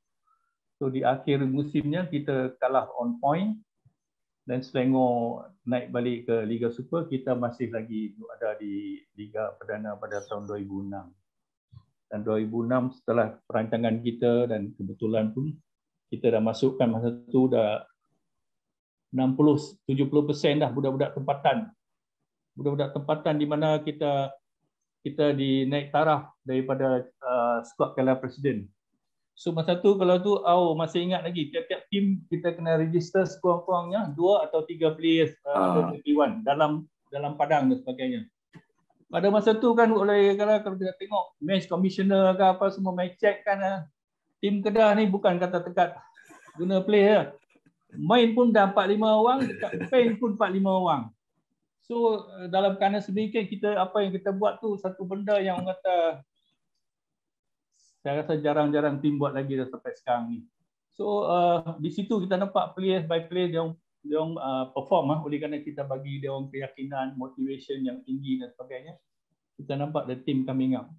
So di akhir musimnya kita kalah on point. Dan Selangor naik balik ke Liga Super, kita masih lagi ada di Liga Perdana pada tahun 2006. Dan 2006 setelah perancangan kita dan kebetulan pun kita dah masukkan masa tu dah 60-70% dah budak-budak tempatan. Budak-budak tempatan di mana kita dinaik taraf daripada skuad Piala Presiden. So masa tu kalau tu masih ingat lagi, tiap-tiap tim kita kena register sekurang-kurangnya 2 atau 3 players under 21 dalam padang dan sebagainya. pada masa tu kan kalau kita tengok match commissioner ke apa semua match check kan, tim Kedah ni bukan kata tekat guna play main pun dah 4-5 orang, dekat pen pun 4-5 orang. So dalam kerana sedemikian kita apa yang kita buat tu satu benda yang orang kata saya rasa jarang-jarang tim buat lagi dah sampai sekarang ni. So di situ kita nampak player by player dia perform oleh kerana kita bagi dia orang keyakinan, motivation yang tinggi dan sebagainya. Kita nampak the team coming up.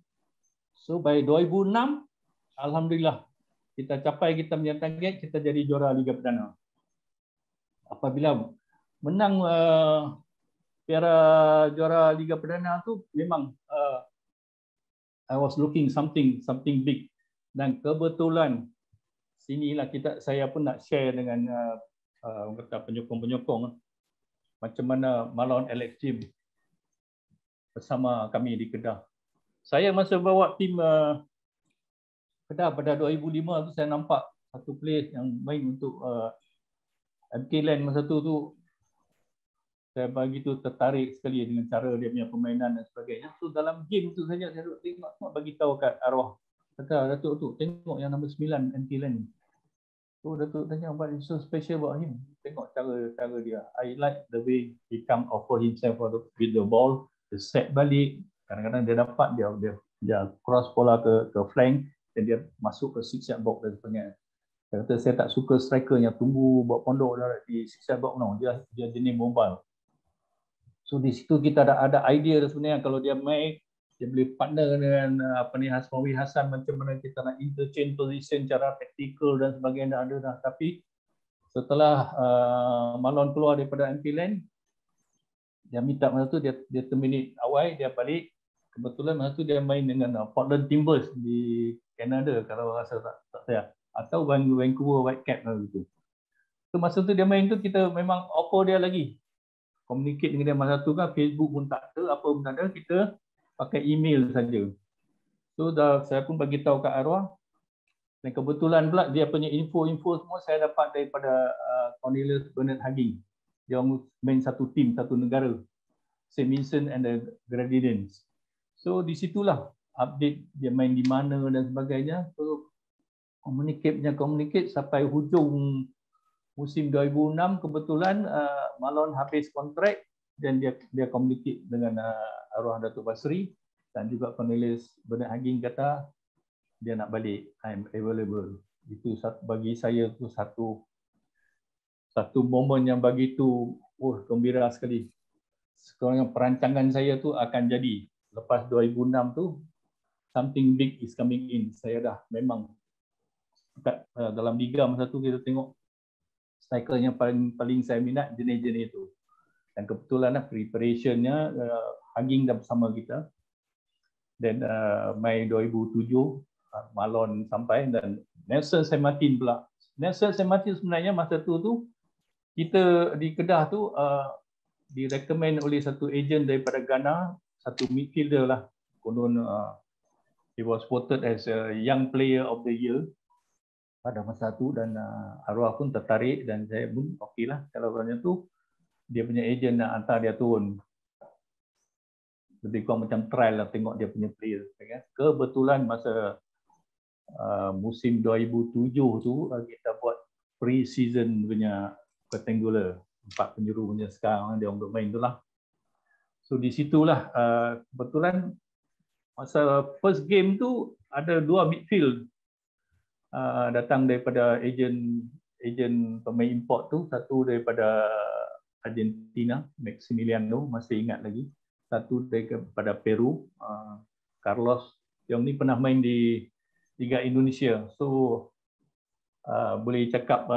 So by 2006 alhamdulillah kita capai kita punya target, kita jadi juara Liga Perdana. Apabila menang piara juara Liga Perdana tu memang I was looking something big, dan kebetulan sinilah saya pun nak share dengan orang kata penyokong-penyokong macam mana Marlon Alex Team bersama kami di Kedah. Saya masa bawa tim Kedah pada 2005 tu saya nampak satu player yang main untuk MK Land masa tu saya begitu tertarik sekali dengan cara dia punya permainan dan sebagainya. So dalam game tu saja saya tengok bagi tahu kat arwah. Kata Datuk tu tengok yang nombor 9 MK Land. So Datuk tanya what is so special about him. Tengok cara dia. I like the way he come offer himself with the ball, the set balik. Kadang-kadang dia dapat dia cross bola ke flank dan dia masuk ke six yard box dan sebagainya. Saya kata saya tak suka striker yang tunggu buat pondok di six yard box no. Dia jenis mobile. So di situ kita ada idea sebenarnya kalau dia main dia boleh partner dengan Hasmawi Hasan macam mana kita nak interchange position cara taktikal dan sebagainya ada dah. Tapi setelah Marlon keluar daripada MP Land, dia minta masa tu dia terminate awal, dia balik. Kebetulan masa tu dia main dengan Portland Timbers di Canada kalau rasa tak saya, atau Vancouver Whitecaps gitu. So masa tu dia main tu kita memang offer dia lagi. Communicate dengan dia masa tu kan Facebook pun tak ada, apa pun tak ada, kita pakai email saja. So saya pun bagi tahu kat arwah. Dan kebetulan pula dia punya info semua saya dapat daripada Cornelius Bernard Haging. Dia main satu tim, satu negara. St. Vincent and the Grenadines. So di situlah update dia main di mana dan sebagainya. So communicate sampai hujung musim 2006 kebetulan Marlon habis kontrak dan dia communicate dengan arwah Datuk Basri dan juga Cornelius Bernard Haging kata dia nak balik, I'm available. Itu bagi saya tu satu momen yang begitu gembira sekali. Sekarang perancangan saya tu akan jadi lepas 2006 tu something big is coming in. Saya dah memang dalam liga masa tu kita tengok striker yang paling saya minat jenis-jenis itu. Dan kebetulan preparationnya Haging dah bersama kita. Dan Mei 2007 Marlon sampai dan Nelson Saint Martin pula. Nelson Saint Martin sebenarnya masa tu kita di Kedah tu direkomend oleh satu ejen daripada Ghana, satu midfielder lah. Konon he was voted as a young player of the year pada masa tu dan arwah pun tertarik dan saya pun okeylah kalau macam tu dia punya ejen nak hantar dia turun. Lebih kurang macam trial lah tengok dia punya player. Kebetulan masa musim 2007 tu kita buat pre-season punya rectangular 4 penjuru punya sekarang dia untuk main tu lah. So di situlah kebetulan masa first game tu ada 2 midfield datang daripada ejen pemain import tu, satu daripada Argentina, Maximiliano, masih ingat lagi. Satu daripada Peru, Carlos, yang ni pernah main di Liga Indonesia. So boleh cakap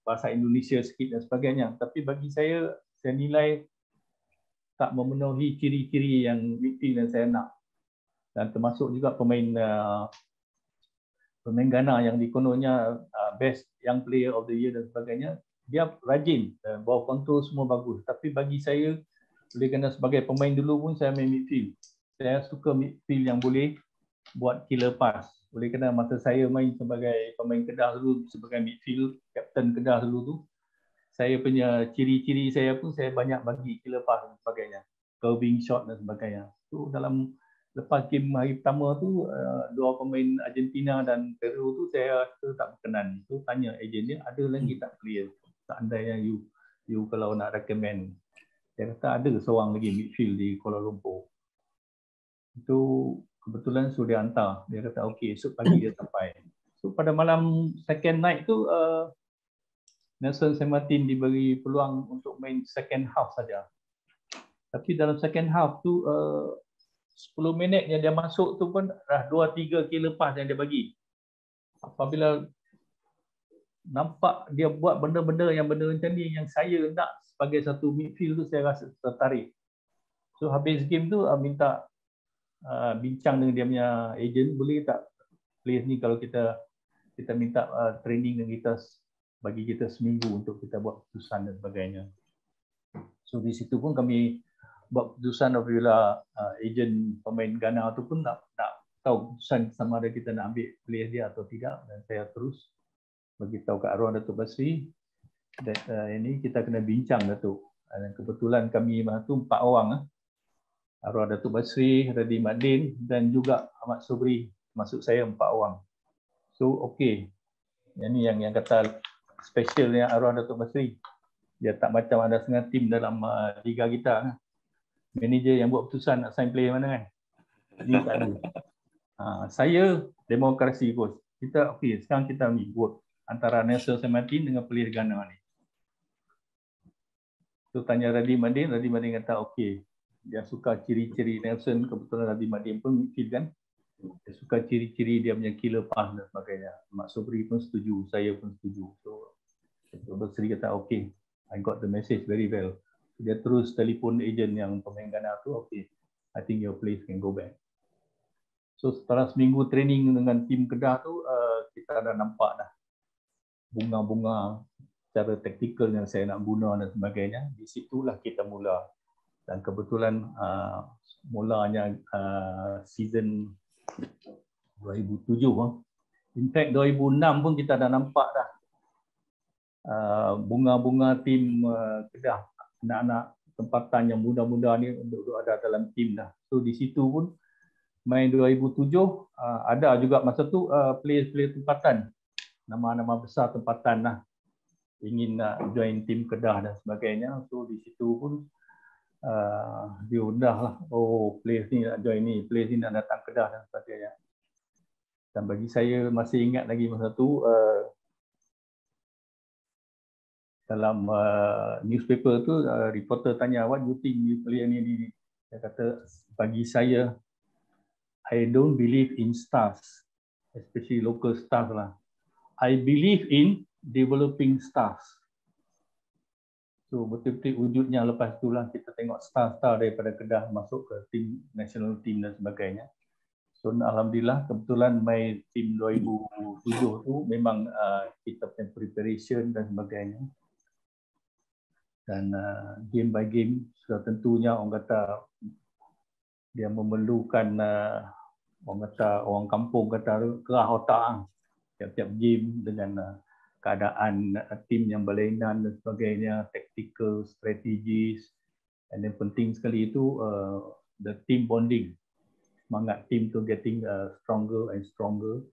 bahasa Indonesia sikit dan sebagainya. Tapi bagi saya nilai tak memenuhi ciri-ciri yang midfield yang saya nak. Dan termasuk juga pemain Ghana yang dikononnya best young player of the year dan sebagainya. Dia rajin, ball control semua bagus. Tapi bagi saya, oleh kerana sebagai pemain dulu pun saya main midfield. Saya suka midfield yang boleh buat killer pass. Oleh kerana masa saya main sebagai pemain Kedah dulu, sebagai midfield, kapten Kedah dulu tu, saya punya ciri-ciri saya pun saya banyak bagi killer pass dan sebagainya. Curving shot dan sebagainya. So lepas game hari pertama tu, dua pemain Argentina dan Peru tu saya rasa tak berkenan. So tanya ejen dia, ada lagi tak player seandainya you kalau nak recommend. Saya kata ada seorang lagi midfield di Kuala Lumpur. Itu kebetulan so dia hantar. Dia kata okey, esok pagi dia sampai. So pada malam second night tu Nelson Saint Martin diberi peluang untuk main second half saja. Tapi dalam second half tu 10 minit yang dia masuk tu pun dah 2-3 kali lepas yang dia bagi. Apabila nampak dia buat benda-benda macam ni yang saya nak sebagai satu midfield tu, saya rasa tertarik. So habis game tu minta bincang dengan dia punya ejen, boleh tak players ni kalau kita minta training dengan kita, bagi kita seminggu untuk kita buat keputusan dan sebagainya. So di situ pun kami buat keputusan apabila ejen pemain Ghana tu pun nak tahu keputusan sama ada kita nak ambil player dia atau tidak, dan saya terus bagi tahu kat arwah Datuk Basri that ini kita kena bincang Datuk. Dan kebetulan kami tu 4 orang, arwah Datuk Basri, Radhi Madin dan juga Ahmad Sobri, masuk saya 4 orang. So okey. Ini yang kata specialnya arwah Datuk Basri. Dia tak macam ada setengah tim dalam liga kita. Manager yang buat keputusan nak sign player mana kan. Ini tak ada. Saya demokrasi bos. Kita okey, sekarang kita ni work antara Nelson Saint Martin dengan player Ghana ni. So tanya Radhi Madin kata okey. Dia suka ciri-ciri Nelson, kebetulan Radhi Madin pun midfield kan. Dia suka ciri-ciri dia punya killer pass dan sebagainya. Mak Sobri pun setuju, saya pun setuju. So Basri kata okey, I got the message very well. Dia terus telefon ejen yang pemain Ghana tu, okey, I think your place can go back. So setelah seminggu training dengan tim Kedah tu, kita dah nampak dah bunga-bunga cara taktikal yang saya nak guna dan sebagainya. Di situlah kita mula. Dan kebetulan mulanya season 2007. In fact 2006 pun kita dah nampak dah bunga-bunga tim Kedah, anak-anak tempatan yang muda-muda ni untuk ada dalam tim dah. So di situ pun main 2007 ada juga masa tu player-player tempatan, nama-nama besar tempatan lah ingin join tim Kedah dan sebagainya. So di situ pun diundah lah, oh players ni nak join ni, players ni nak datang Kedah dan sebagainya. Dan bagi saya masih ingat lagi masa tu dalam newspaper tu reporter tanya, what do you think player ni? Saya kata bagi saya, I don't believe in stars, especially local stars lah. I believe in developing stars. So betul-betul wujudnya lepas itulah kita tengok star-star daripada Kedah masuk ke tim national team dan sebagainya. So alhamdulillah kebetulan main tim 2007 tu memang kita punya preparation dan sebagainya. Dan game by game sudah tentunya orang kata dia memerlukan orang kampung kata kerah otak tiap-tiap game dengan keadaan tim yang berlainan dan sebagainya, tactical strategies, and then penting sekali itu the team bonding, semangat tim tu getting stronger and stronger.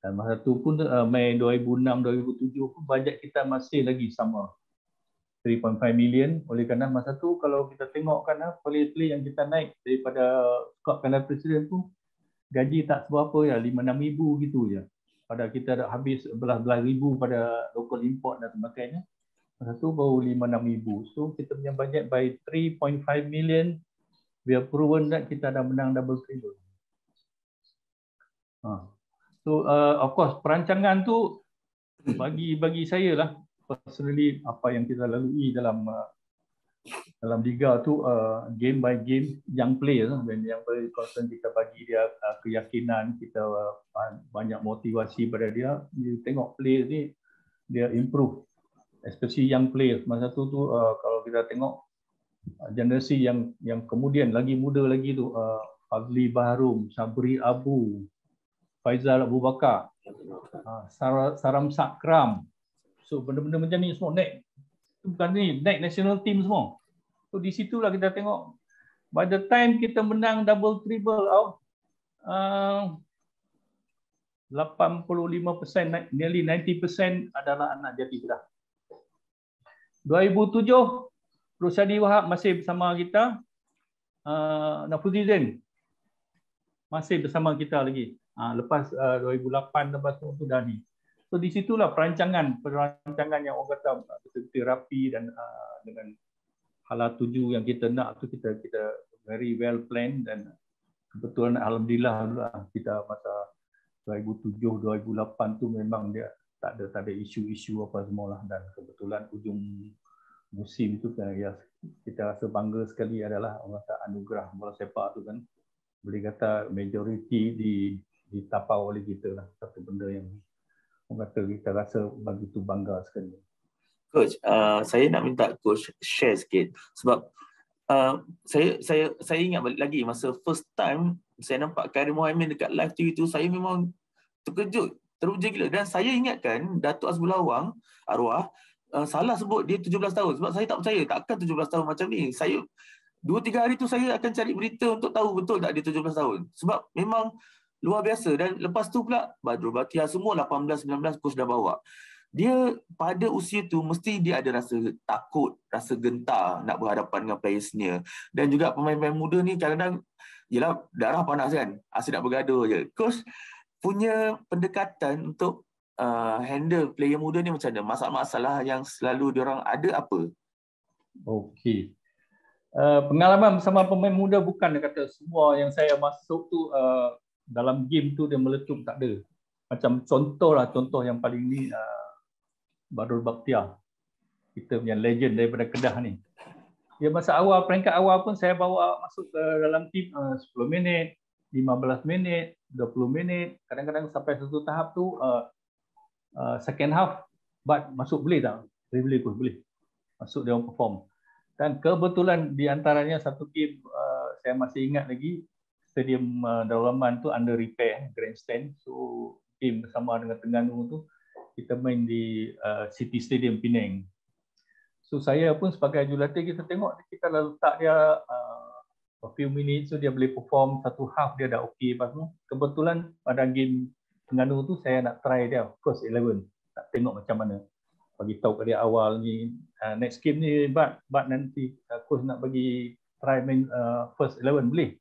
Dan masa tu pun Mei 2006-2007 pun bajet kita masih lagi sama 3.5 million. Oleh kerana masa tu kalau kita tengok kan player-player yang kita naik daripada squad Piala Presiden tu gaji tak seberapa ya, 5-6 ribu gitu je. Pada kita dah habis belas-belas ribu pada local import dan sebagainya. Masa tu baru 5-6 ribu. So kita punya bajet by 3.5 million. We have proven that kita dah menang double treble. So of course perancangan tu bagi saya lah personally apa yang kita lalui dalam liga tu game by game young player dan yang constant kita bagi dia keyakinan, kita banyak motivasi pada dia. You tengok player ni dia improve, especially young players. Masa tu kalau kita tengok generasi yang kemudian lagi muda lagi tu Fadli Bahrum, Sabri Abu, Faizal Abu Bakar, Saram Sakram. So benda-benda macam ni semua naik. Bukan ni naik national team semua. So di situlah kita tengok by the time kita menang double triple out, 85%, nearly 90% adalah anak Jati Kedah. 2007, Rosyadi Wahab masih bersama kita, Nafuzuddin masih bersama kita lagi. Lepas 2008, lepas tu dah ni. So di situlah perancangan yang orang kata betul-betul rapi dan dengan hala tuju yang kita nak tu kita very well planned, dan kebetulan alhamdulillah kita masa 2007-2008 tu memang dia tak ada isu-isu apa semualah, dan kebetulan hujung musim tu kan ya, kita rasa bangga sekali adalah orang kata anugerah bola sepak tu kan, boleh kata majoriti ditapau oleh kita lah, satu benda yang orang kata kita rasa begitu bangga sekali. Coach, saya nak minta coach share sikit sebab saya ingat balik lagi masa first time saya nampak Karim Mohamed dekat live TV tu, saya memang terkejut, teruja gila, dan saya ingatkan Datuk Azbul Awang arwah salah sebut dia 17 tahun sebab saya tak percaya takkan 17 tahun macam ni. Saya 2-3 hari tu saya akan cari berita untuk tahu betul tak dia 17 tahun sebab memang luar biasa. Dan lepas tu pula Badrul Batia semua 18-19 coach dah bawa. Dia pada usia tu mesti dia ada rasa takut, rasa gentar nak berhadapan dengan players senior. Dan juga pemain-pemain muda ni kadang-kadang yelah darah panas kan, asyik nak bergaduh je. Coach punya pendekatan untuk handle player muda ni macam mana? Masalah-masalah yang selalu diorang ada apa? Okey. Pengalaman bersama pemain muda bukan dia kata semua yang saya masuk tu dalam game tu dia meletup, tak ada. Macam contoh yang paling ni Badrul Bakhtiar, kita punya legend daripada Kedah ni. Dia masa awal, peringkat awal pun saya bawa masuk ke dalam tim 10 minit, 15 minit, 20 minit, kadang-kadang sampai satu tahap tu second half, but masuk boleh tak? Boleh. Masuk dia orang perform. Dan kebetulan di antaranya satu game saya masih ingat lagi, stadium Darul Aman tu under repair, grandstand. So game bersama dengan Terengganu tu kita main di City Stadium Penang. So saya pun sebagai jurulatih kita tengok kita letak dia a few minutes, so dia boleh perform satu half dia dah okey. Lepas tu kebetulan pada game Terengganu tu saya nak try dia first 11, nak tengok macam mana. Bagi tahu kat dia awal ni next game ni but nanti coach nak bagi try main first 11 boleh.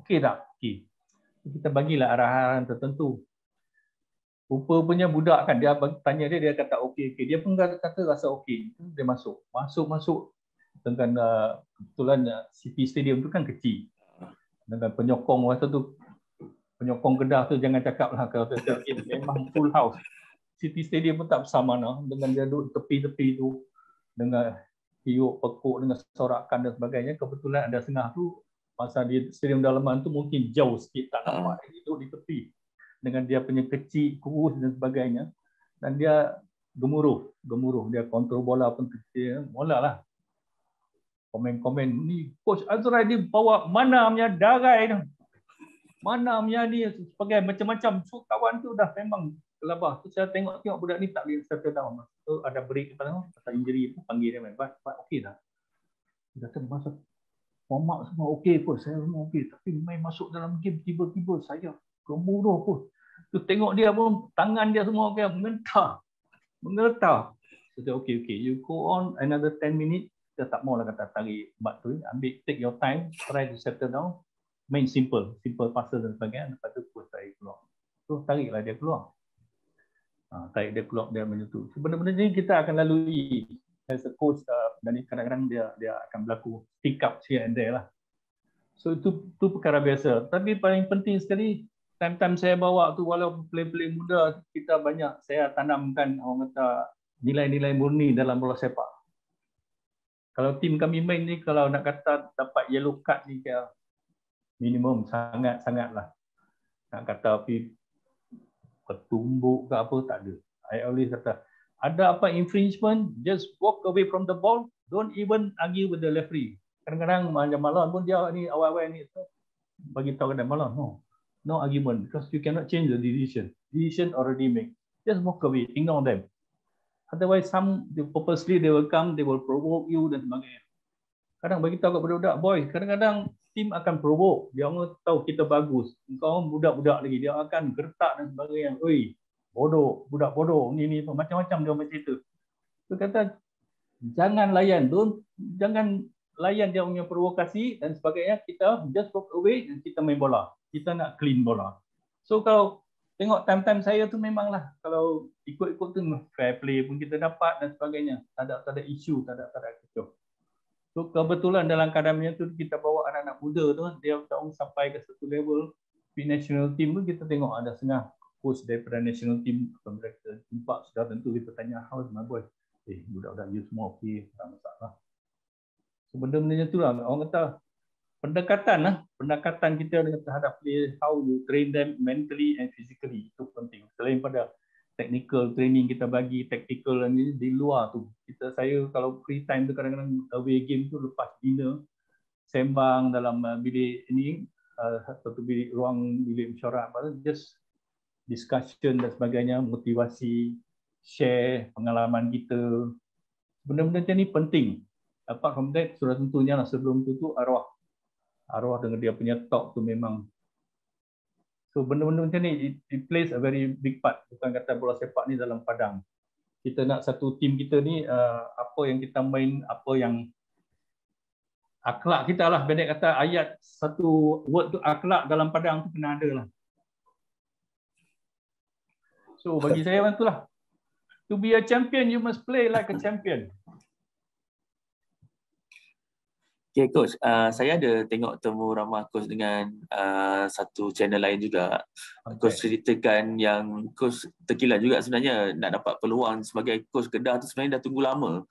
Okey tak? Okey. Kita bagilah arahan tertentu. Rupanya budak kan dia tanya dia kata okey. Dia pun kata rasa okey. Dia masuk dengan kebetulan City Stadium tu kan kecil. Dengan penyokong waktu tu, penyokong Kedah tu jangan cakap lah kalau memang full house. City Stadium pun tak besar mana, dengan dia duduk tepi-tepi tu dengan hiuk pekuk dengan sorakan dan sebagainya. Kebetulan ada setengah tu masa di Stadium Dalaman tu mungkin jauh sikit tak nampak, dia duduk di tepi dengan dia punya kecil, kurus dan sebagainya, dan dia gemuruh, dia kontrol bola pun kecil. Mulalah komen-komen ni, Coach Azrai dia bawa mana punya darai tu, mana punya ni sebagai macam-macam. So kawan tu dah memang kelabah. So saya tengok budak ni tak boleh settle down. So ada break pasal injury pun panggil dia main. But okey dah. Dia kata masa warm up semua okey pun, saya semua okey, tapi main masuk dalam game tiba-tiba saya gemuruh pun. Tu tengok dia pun tangan dia semua okey, menggetar. So dia okey, you go on another 10 minutes. Dia tak mau lah kata tarik bat tu, ambil take your time, try to settle down, main simple passes dan sebagainya. Lepas tu coach tarik keluar. So tariklah dia keluar. Tarik dia keluar, dia menyentuh. Benda-benda ni kita akan lalui as a coach, dan kadang-kadang dia akan berlaku pick up here and there lah. So itu perkara biasa. Tapi paling penting sekali, time-time saya bawa tu, walaupun play-play muda, kita banyak saya tanamkan orang kata nilai-nilai murni dalam bola sepak. Kalau tim kami main ni, kalau nak kata dapat yellow card ni kira minimum sangat-sangat lah. Nak kata tapi ketumbuk ke apa, tak ada. I always kata, ada apa infringement, just walk away from the ball, don't even argue with the referee. Kadang-kadang macam Malon pun dia ni awal-awal ni bagi tahu kat Malon, no argument, because you cannot change the decision already made. Just walk away, ignore them. Otherwise, some purposely they will come, they will provoke you dan sebagainya. Kadang bagi tahu kepada budak, boys, kadang-kadang tim akan provoke. Dia orang tahu kita bagus. Kau budak-budak lagi, dia akan gertak dan sebagainya. Oi, bodoh, budak bodoh, ni macam-macam dia macam itu. Dia kata jangan layan, jangan layan dia punya provokasi dan sebagainya. Kita just walk away dan kita main bola. Kita nak clean bola. So kalau tengok time-time saya tu memanglah kalau ikut-ikut tu fair play pun kita dapat dan sebagainya. Tak ada isu, tak ada kecoh. So kebetulan dalam keadaannya tu kita bawa anak-anak muda tu, dia tahu sampai ke satu level di national team tu kita tengok ada setengah coach daripada national team mereka jumpa sudah tentu kita tanya how is my boy, budak-budak you semua okey, tak masalah. So benda-benda tu lah orang kata pendekatan kita dengan terhadap player, how you train them mentally and physically, itu penting. Selain pada technical training kita bagi, tactical ni di luar tu. Saya kalau free time tu kadang-kadang away game tu lepas dinner sembang dalam bilik ini, satu bilik ruang bilik mesyuarat, just discussion dan sebagainya, motivasi, share pengalaman kita. Benda-benda macam ni penting. Apart from that, sudah tentunya lah sebelum tu arwah dengan dia punya talk tu memang. So benda-benda macam ni, it plays a very big part. Bukan kata bola sepak ni dalam padang. Kita nak satu tim kita ni, apa yang kita main, apa yang akhlak kita lah. Pendek kata ayat satu word tu akhlak dalam padang tu kena ada lah. So bagi saya macam itulah. To be a champion, you must play like a champion. Okay, Coach. Saya ada tengok temu ramah Coach dengan satu channel lain juga. Okay. Coach ceritakan yang Coach terkilat juga sebenarnya nak dapat peluang sebagai Coach Kedah tu sebenarnya dah tunggu lama.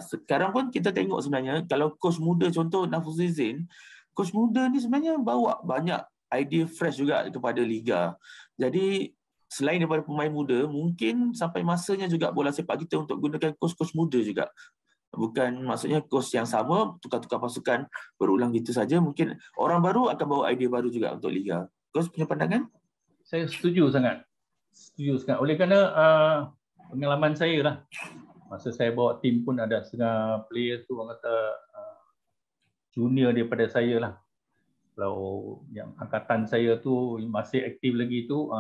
Sekarang pun kita tengok sebenarnya kalau Coach muda contoh Nafuzizin, Coach muda ni sebenarnya bawa banyak idea fresh juga kepada Liga. Jadi selain daripada pemain muda, mungkin sampai masanya juga bola sepak kita untuk gunakan coach-coach muda juga. Bukan maksudnya coach yang sama, tukar-tukar pasukan, berulang gitu saja. Mungkin orang baru akan bawa idea baru juga untuk Liga. Coach punya pandangan? Saya setuju sangat. Oleh kerana pengalaman saya lah. Masa saya bawa tim pun ada setengah player tu orang kata junior daripada saya lah. Kalau yang angkatan saya tu masih aktif lagi tu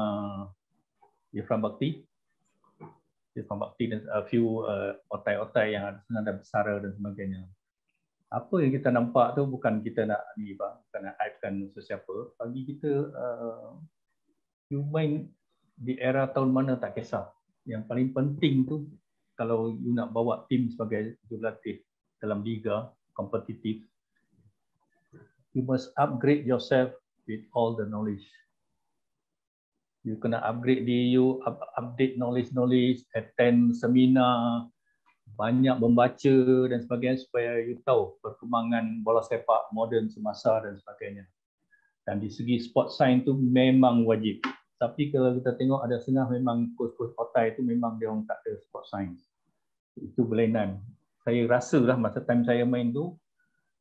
Irfan Bakti dan a few otai-otai yang ada besar dan sebagainya. Apa yang kita nampak tu bukan kita nak bukan nak hypekan sesiapa. Bagi kita you main di era tahun mana tak kisah. Yang paling penting tu kalau you nak bawa tim sebagai jurulatih dalam liga kompetitif, you must upgrade yourself with all the knowledge. You kena upgrade diri you, update knowledge, attend seminar, banyak membaca dan sebagainya supaya you tahu perkembangan bola sepak moden semasa dan sebagainya. Dan di segi sport science tu memang wajib. Tapi kalau kita tengok ada setengah memang coach-coach otai tu memang dia orang tak ada sport science. Itu berlainan. Saya rasa lah masa time saya main tu,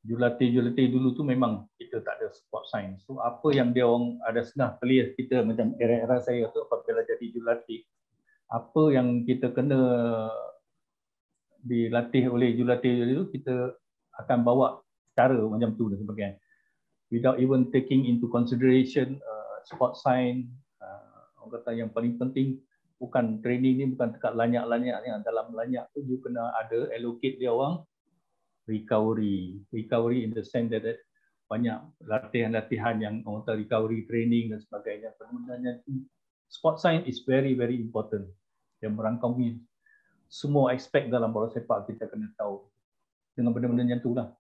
jurulatih dulu tu memang kita tak ada sport science. So apa yang dia orang ada setengah clear kita macam era-era saya tu apabila jadi jurulatih, apa yang kita kena dilatih oleh jurulatih itu kita akan bawa cara macam tu dan sebagainya. Without even taking into consideration sport science, orang kata yang paling penting bukan training ni bukan dekat lanyak-lanyak ni, dalam lanyak tu you kena ada allocate dia orang recovery in the sense that banyak latihan-latihan yang orang tahu recovery training dan sebagainya. Sebenarnya sport science is very very important. Yang merangkumi semua aspek dalam bola sepak kita kena tahu dengan benda-benda yang tu lah.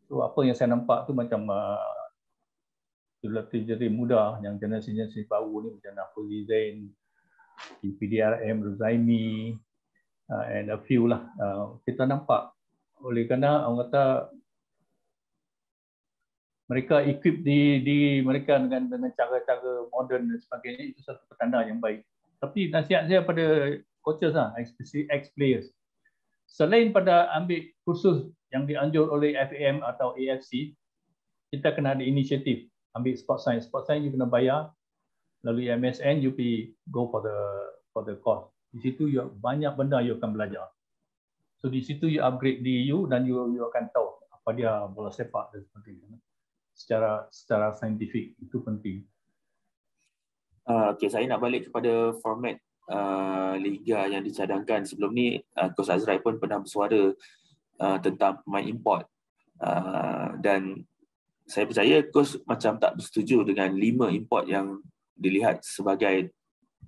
So apa yang saya nampak tu macam jurulatih muda yang generasi baru ni macam Nafuzizin, PDRM, Ruzaimi and a few lah. Kita nampak oleh kerana orang kata mereka equip di mereka dengan cara-cara moden dan sebagainya, itu satu petanda yang baik. Tapi nasihat saya pada coaches lah, especially ex-players, selain pada ambil kursus yang dianjur oleh FAM atau AFC, kita kena ada inisiatif ambil sport science. Sport science you kena bayar, lalu MSN you go for the course. Di situ banyak benda you akan belajar. So di situ you upgrade diri you dan you akan tahu apa dia bola sepak dan sebagainya. Secara saintifik itu penting. Okey, saya nak balik kepada format liga yang dicadangkan. Sebelum ni Coach Azrai pun pernah bersuara tentang pemain import. Dan saya percaya Coach macam tak bersetuju dengan 5 import yang dilihat sebagai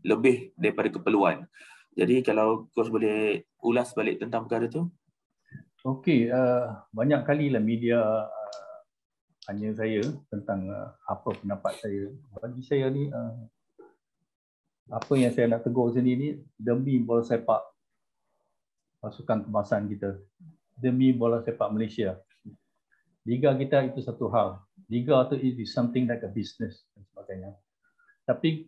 lebih daripada keperluan. Jadi kalau Coach boleh ulas balik tentang perkara tu. Okey, banyak kali lah media tanya saya tentang apa pendapat saya. Bagi saya ni, apa yang saya nak tegur sini ni demi bola sepak pasukan kebangsaan kita, demi bola sepak Malaysia. Liga kita itu satu hal. Liga tu is something like a business dan sebagainya. Tapi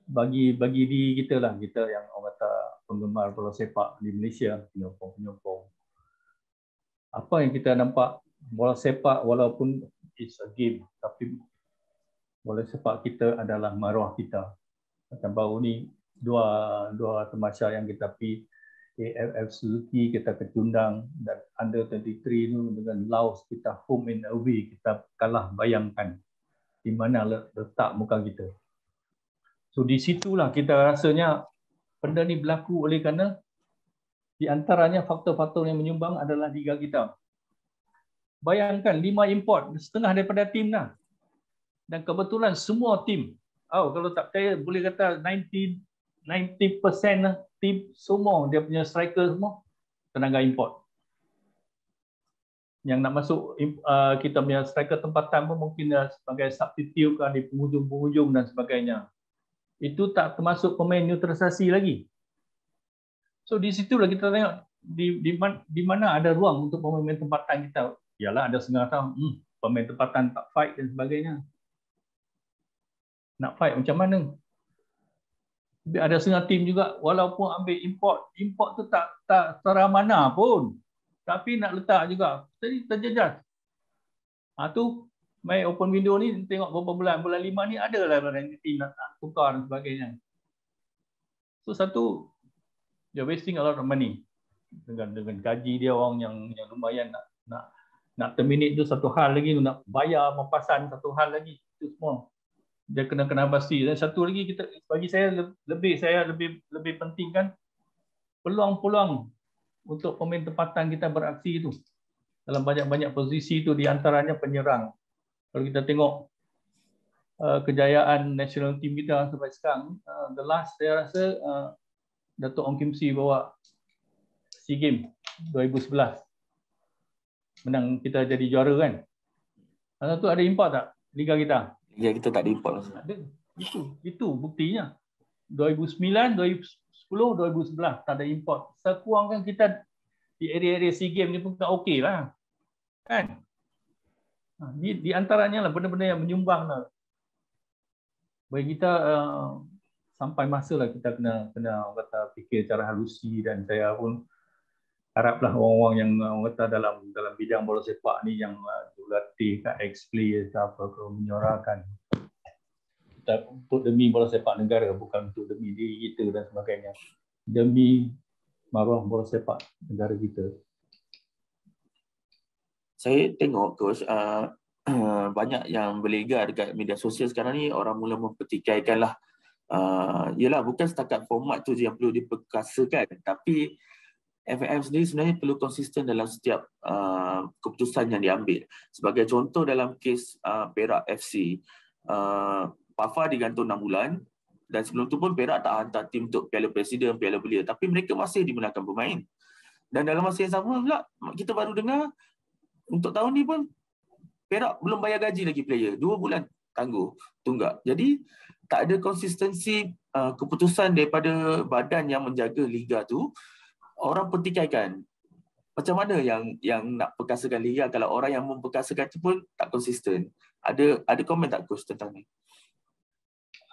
bagi diri kita lah, kita yang orang kata penggemar bola sepak di Malaysia, penyokong-penyokong, apa yang kita nampak, bola sepak walaupun it's a game, tapi bola sepak kita adalah maruah kita. Macam baru ni dua temasya yang kita pergi, AFF Suzuki kita kecundang, dan Under 23 tu dengan Laos kita home and away, kita kalah. Bayangkan di mana letak muka kita. So di situlah kita rasanya benda ni berlaku oleh kerana di antaranya faktor-faktor yang menyumbang adalah liga kita. Bayangkan 5 import, setengah daripada tim lah. Dan kebetulan semua tim, kalau tak percaya boleh kata 90% lah tim semua, dia punya striker semua tenaga import. Yang nak masuk kita punya striker tempatan pun mungkin sebagai substitute kan di penghujung-penghujung dan sebagainya. Itu tak termasuk pemain neutralisasi lagi. So di situlah kita tengok di mana ada ruang untuk pemain tempatan kita. Yalah ada setengah tahun pemain tempatan tak fight dan sebagainya. Nak fight macam mana? Ada setengah tim juga walaupun ambil import tu tak terah mana pun. Tapi nak letak juga. Jadi terjejas. Tu main open window ni tengok beberapa bulan 5 ni adalah tim nak tukar dan sebagainya. So satu, you're wasting a lot of money dengan gaji dia orang yang lumayan nak terminate tu satu hal lagi, nak bayar mempasan satu hal lagi, itu semua dia kena pasti. Dan satu lagi bagi saya lebih penting kan peluang-peluang untuk pemain tempatan kita beraksi itu dalam banyak-banyak posisi itu, di antaranya penyerang. Kalau kita tengok kejayaan national team kita sampai sekarang, the last saya rasa Dato' Ong Kim Si bawa SEA Games 2011 menang, kita jadi juara kan. Masa tu ada import tak liga kita? Ya, kita tak ada import. Ada. Itu buktinya. 2009, 2010, 2011 tak ada import. Sekurang kan kita di area-area SEA Games ni pun tak okey lah. Kan? Di antaranya lah benda-benda yang menyumbang lah. Bagi kita sampai masa lah kita kena kata fikir cara halusi, dan saya pun haraplah orang-orang yang orang kata dalam bidang bola sepak ni yang dilatih kat X-Play atau apa menyuarakan kita untuk demi bola sepak negara, bukan untuk demi diri kita dan sebagainya, demi maruah bola sepak negara kita. Saya tengok Coach, banyak yang berlega dekat media sosial sekarang ni, orang mula mempertikaikan lah. Yelah, bukan setakat format tu je yang perlu diperkasakan, tapi FAM sendiri sebenarnya perlu konsisten dalam setiap keputusan yang diambil. Sebagai contoh dalam kes Perak FC, PAFA digantung 6 bulan, dan sebelum tu pun Perak tak hantar tim untuk Piala Presiden, Piala Belia, tapi mereka masih dimenangkan pemain. Dan dalam masa yang sama pula, kita baru dengar untuk tahun ni pun Perak belum bayar gaji lagi player, 2 bulan tunggak. Jadi tak ada konsistensi keputusan daripada badan yang menjaga liga tu. Orang pertikaikan macam mana yang nak perkasakan liga kalau orang yang memperkasakan itu pun tak konsisten. Ada komen tak Coach tentang ni?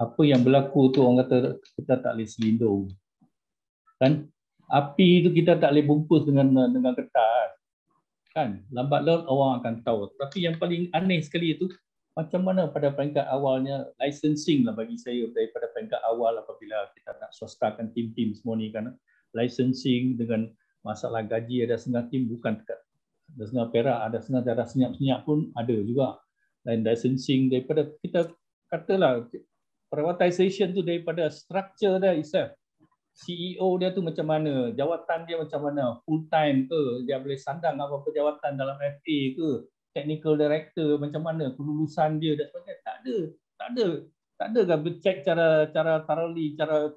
Apa yang berlaku tu orang kata kita tak boleh selindung. Kan? Api itu kita tak boleh bungkus dengan kertas. Kan? Lambat laun orang akan tahu. Tapi yang paling aneh sekali itu, macam mana pada peringkat awalnya licensing lah bagi saya, daripada peringkat awal apabila kita nak swastakan tim-tim semua ni kan, licensing dengan masalah gaji ada setengah tim bukan Ada setengah Perak, ada setengah cara senyap-senyap pun ada juga. Dan licensing daripada kita katalah privatization tu daripada structure dia itself. CEO dia tu macam mana, jawatan dia macam mana, full time ke, dia boleh sandang apa-apa jawatan dalam FA ke, technical director macam mana, kelulusan dia dan sebagainya. Tak ada kan check cara thoroughly, cara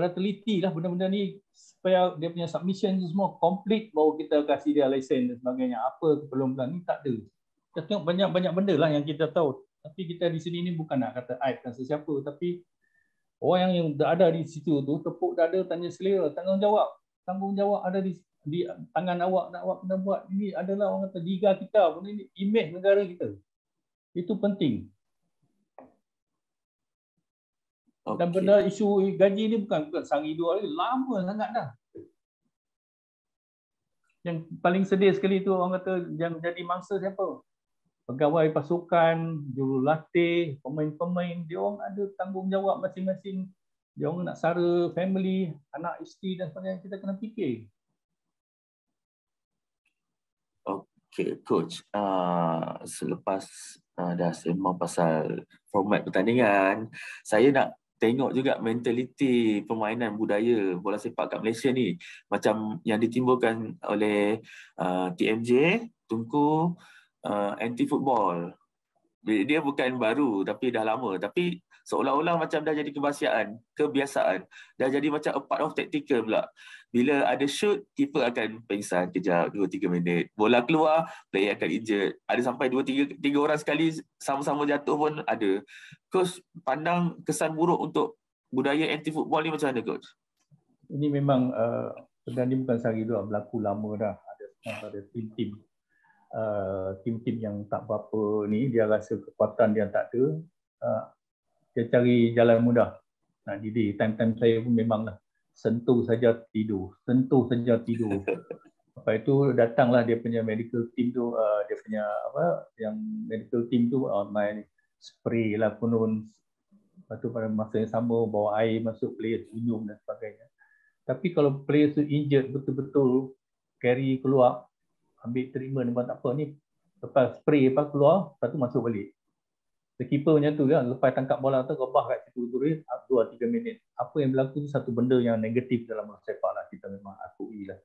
teliti lah benda-benda ni supaya dia punya submission tu semua complete baru kita kasih dia lesen dan sebagainya. Apa keperluan ni tak ada. Kita tengok banyak benda lah yang kita tahu. Tapi kita di sini ni bukan nak kata aibkan sesiapa, tapi orang yang ada di situ tu tepuk dada tanya selera, tanggungjawab ada di tangan awak nak awak kena buat. Ini adalah orang kata liga kita, benda ini imej negara kita. Itu penting. Dan benda isu gaji ni bukan sehari dua hari, lama sangat dah. Yang paling sedih sekali tu orang kata yang jadi mangsa siapa? Pegawai pasukan, jurulatih, pemain-pemain, dia orang ada tanggungjawab masing-masing. Dia orang nak sara family, anak isteri dan sebagainya, kita kena fikir. Okay, Coach. Selepas dah sembang pasal format pertandingan, saya nak tengok juga mentaliti permainan budaya bola sepak kat Malaysia ni. Macam yang ditimbulkan oleh TMJ, Tunku, anti-football. Dia bukan baru tapi dah lama. Tapi seolah-olah macam dah jadi kebiasaan. Dah jadi macam a part of tactical pula. Bila ada shoot, keeper akan pengsan kejap 2-3 minit. Bola keluar, player akan injured. Ada sampai 2-3 orang sekali sama-sama jatuh pun ada. Coach, pandang kesan buruk untuk budaya anti-football ni macam mana, Coach? Ini memang benda ni bukan sehari dua, berlaku lama dah. Ada tim-tim. Tim-tim yang tak berapa ni, dia rasa kekuatan dia tak ada. Dia cari jalan mudah. Nak didik. Time-time saya pun memanglah sentuh saja tidur. Lepas itu datanglah dia punya medical team tu, dia punya yang medical team tu main spray lah konon. Lepas tu pada masa yang sama bawa air masuk player minum dan sebagainya. Tapi kalau player tu injured betul-betul carry keluar, ambil treatment memang tak apa ni, lepas spray keluar, lepas tu masuk balik. The keeper macam tu kan, lepas tangkap bola tu rebah kat situ 2-3 minit. Apa yang berlaku tu satu benda yang negatif dalam bola sepak lah, kita memang akui lah.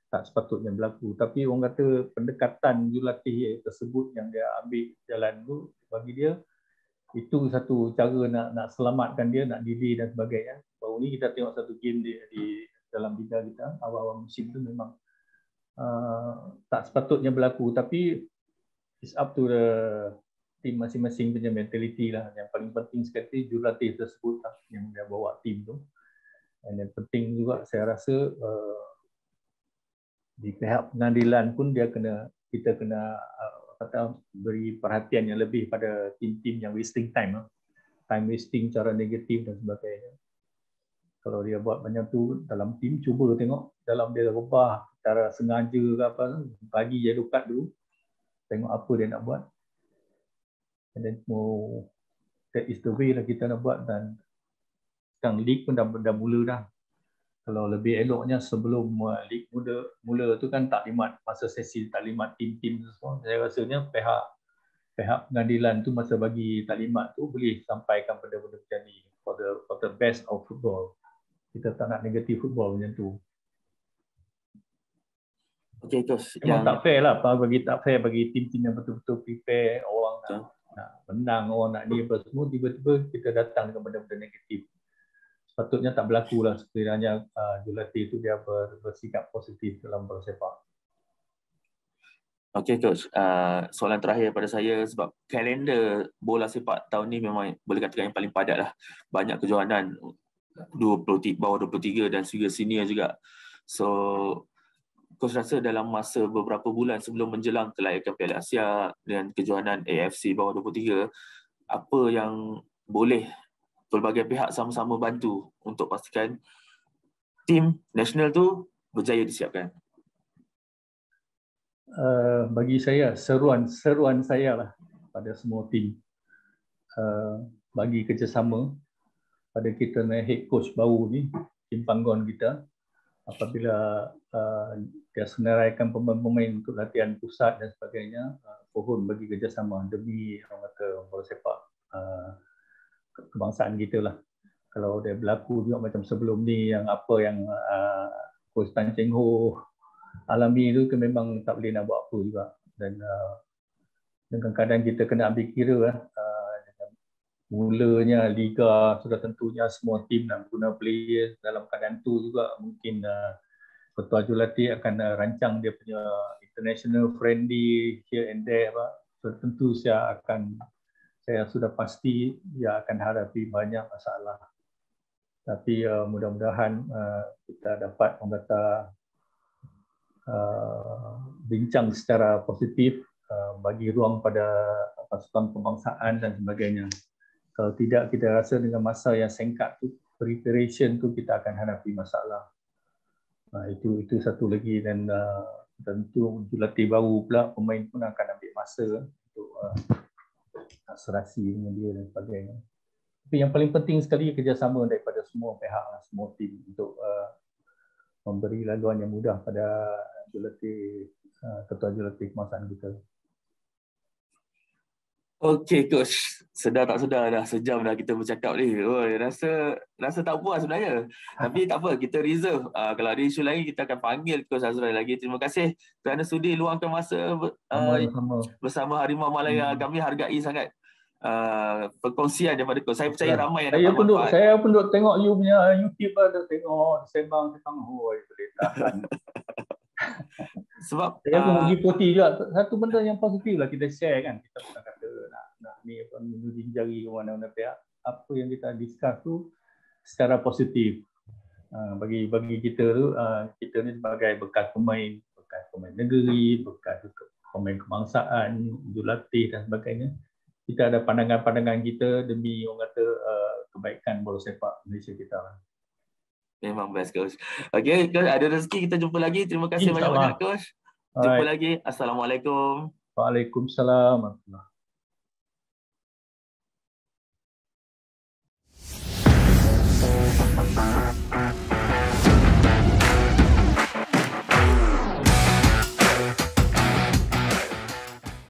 Tak sepatutnya berlaku. Tapi orang kata pendekatan jurulatih tersebut yang dia ambil jalan tu, bagi dia itu satu cara nak selamatkan dia, nak didik dan sebagainya. Baru ni kita tengok satu game di dalam liga kita, awal-awal musim tu memang tak sepatutnya berlaku. Tapi it's up to the tim masing-masing punya mentality lah. Yang paling penting sekali jurulatih tersebut lah, yang dia bawa tim tu. Dan yang penting juga saya rasa di pihak pengadilan pun kita kena beri perhatian yang lebih pada tim-tim yang wasting time wasting cara negatif dan sebagainya. Kalau dia buat banyak tu dalam tim, cuba tengok dalam dia rebah cara sengaja ke apa, bagi yellow card dulu, tengok apa dia nak buat. And then that is the way lah kita nak buat. Dan sekarang league pun dah mula dah. Kalau lebih eloknya sebelum league mula tu kan taklimat, masa sesi taklimat tim-tim semua, saya rasanya pihak pengadilan tu masa bagi taklimat tu boleh sampaikan benda-benda macam ni for the best of football. Kita tak nak negatif football macam tu. Okay, Coach. Memang tak fair lah, tak fair bagi tim-tim yang betul-betul prepare, orang nak menang, orang nak ni apa semua, tiba-tiba kita datang dengan benda-benda negatif. Sepatutnya tak berlaku lah sekiranya jurulatih itu dia bersikap positif dalam bola sepak. Okay, Coach. Soalan terakhir pada saya, sebab kalender bola sepak tahun ni memang boleh katakan yang paling padat lah. Banyak kejohanan, bawah 23 dan senior juga. So, Coach rasa dalam masa beberapa bulan sebelum menjelang kelayakan Piala Asia dan kejohanan AFC bawah 23, apa yang boleh pelbagai pihak sama-sama bantu untuk pastikan tim nasional tu berjaya disiapkan? Bagi saya, seruan saya lah pada semua tim, bagi kerjasama pada kita head coach baru ni, Tim Panggon kita, apabila dia senaraikan pemain-pemain untuk latihan pusat dan sebagainya, pohon bagi kerjasama demi orang kata bola sepak kebangsaan kita lah. Kalau dia berlaku juga macam sebelum ni yang apa yang Coach Tan Cheng Ho alami itu kan memang tak boleh nak buat apa juga. Dan kadang-kadang kita kena ambil kira mulanya liga sudah tentunya semua tim nak guna player dalam keadaan tu juga mungkin Ketua Jurulatih akan rancang dia punya international friendly here and there. So, tentu saya sudah pasti dia akan hadapi banyak masalah. Tapi mudah-mudahan kita dapat bincang secara positif, bagi ruang pada pasukan kebangsaan dan sebagainya. Kalau tidak, kita rasa dengan masa yang singkat tu, preparation tu kita akan hadapi masalah. Itu satu lagi, dan tentu jurulatih baru pula, pemain pun akan ambil masa untuk serasi dengan dia dan sebagainya. Tapi yang paling penting sekali kerjasama daripada semua pihak, semua tim untuk memberi laluan yang mudah pada jurulatih, ketua jurulatih kebangsaan kita. Okey Coach, sedar tak sedar dah sejam dah kita bercakap ni. Rasa tak puas sebenarnya. Tapi tak apa, kita reserve. Kalau ada isu lain kita akan panggil Coach Azrael lagi. Terima kasih kerana sudi luangkan masa bersama Harimau Malaya. Kami hargai sangat perkongsian daripada Coach. Saya percaya ramai yang dapat manfaat. Saya pun duk tengok you punya YouTube ada, tengok sembang boleh tahan. Sebab saya pun uji poti juga. Satu benda yang positif lah kita share kan. Kita bukan kata nak ni apa menunjuk jari ke mana-mana pihak. Apa yang kita discuss tu secara positif. Bagi kita tu, kita ni sebagai bekas pemain negeri, bekas pemain kebangsaan, jurulatih dan sebagainya. Kita ada pandangan-pandangan kita demi orang kata kebaikan bola sepak Malaysia kita. Memang best Coach. Okey, Coach, ada rezeki kita jumpa lagi. Terima kasih banyak-banyak Coach. Jumpa lagi. Assalamualaikum. Waalaikumsalam.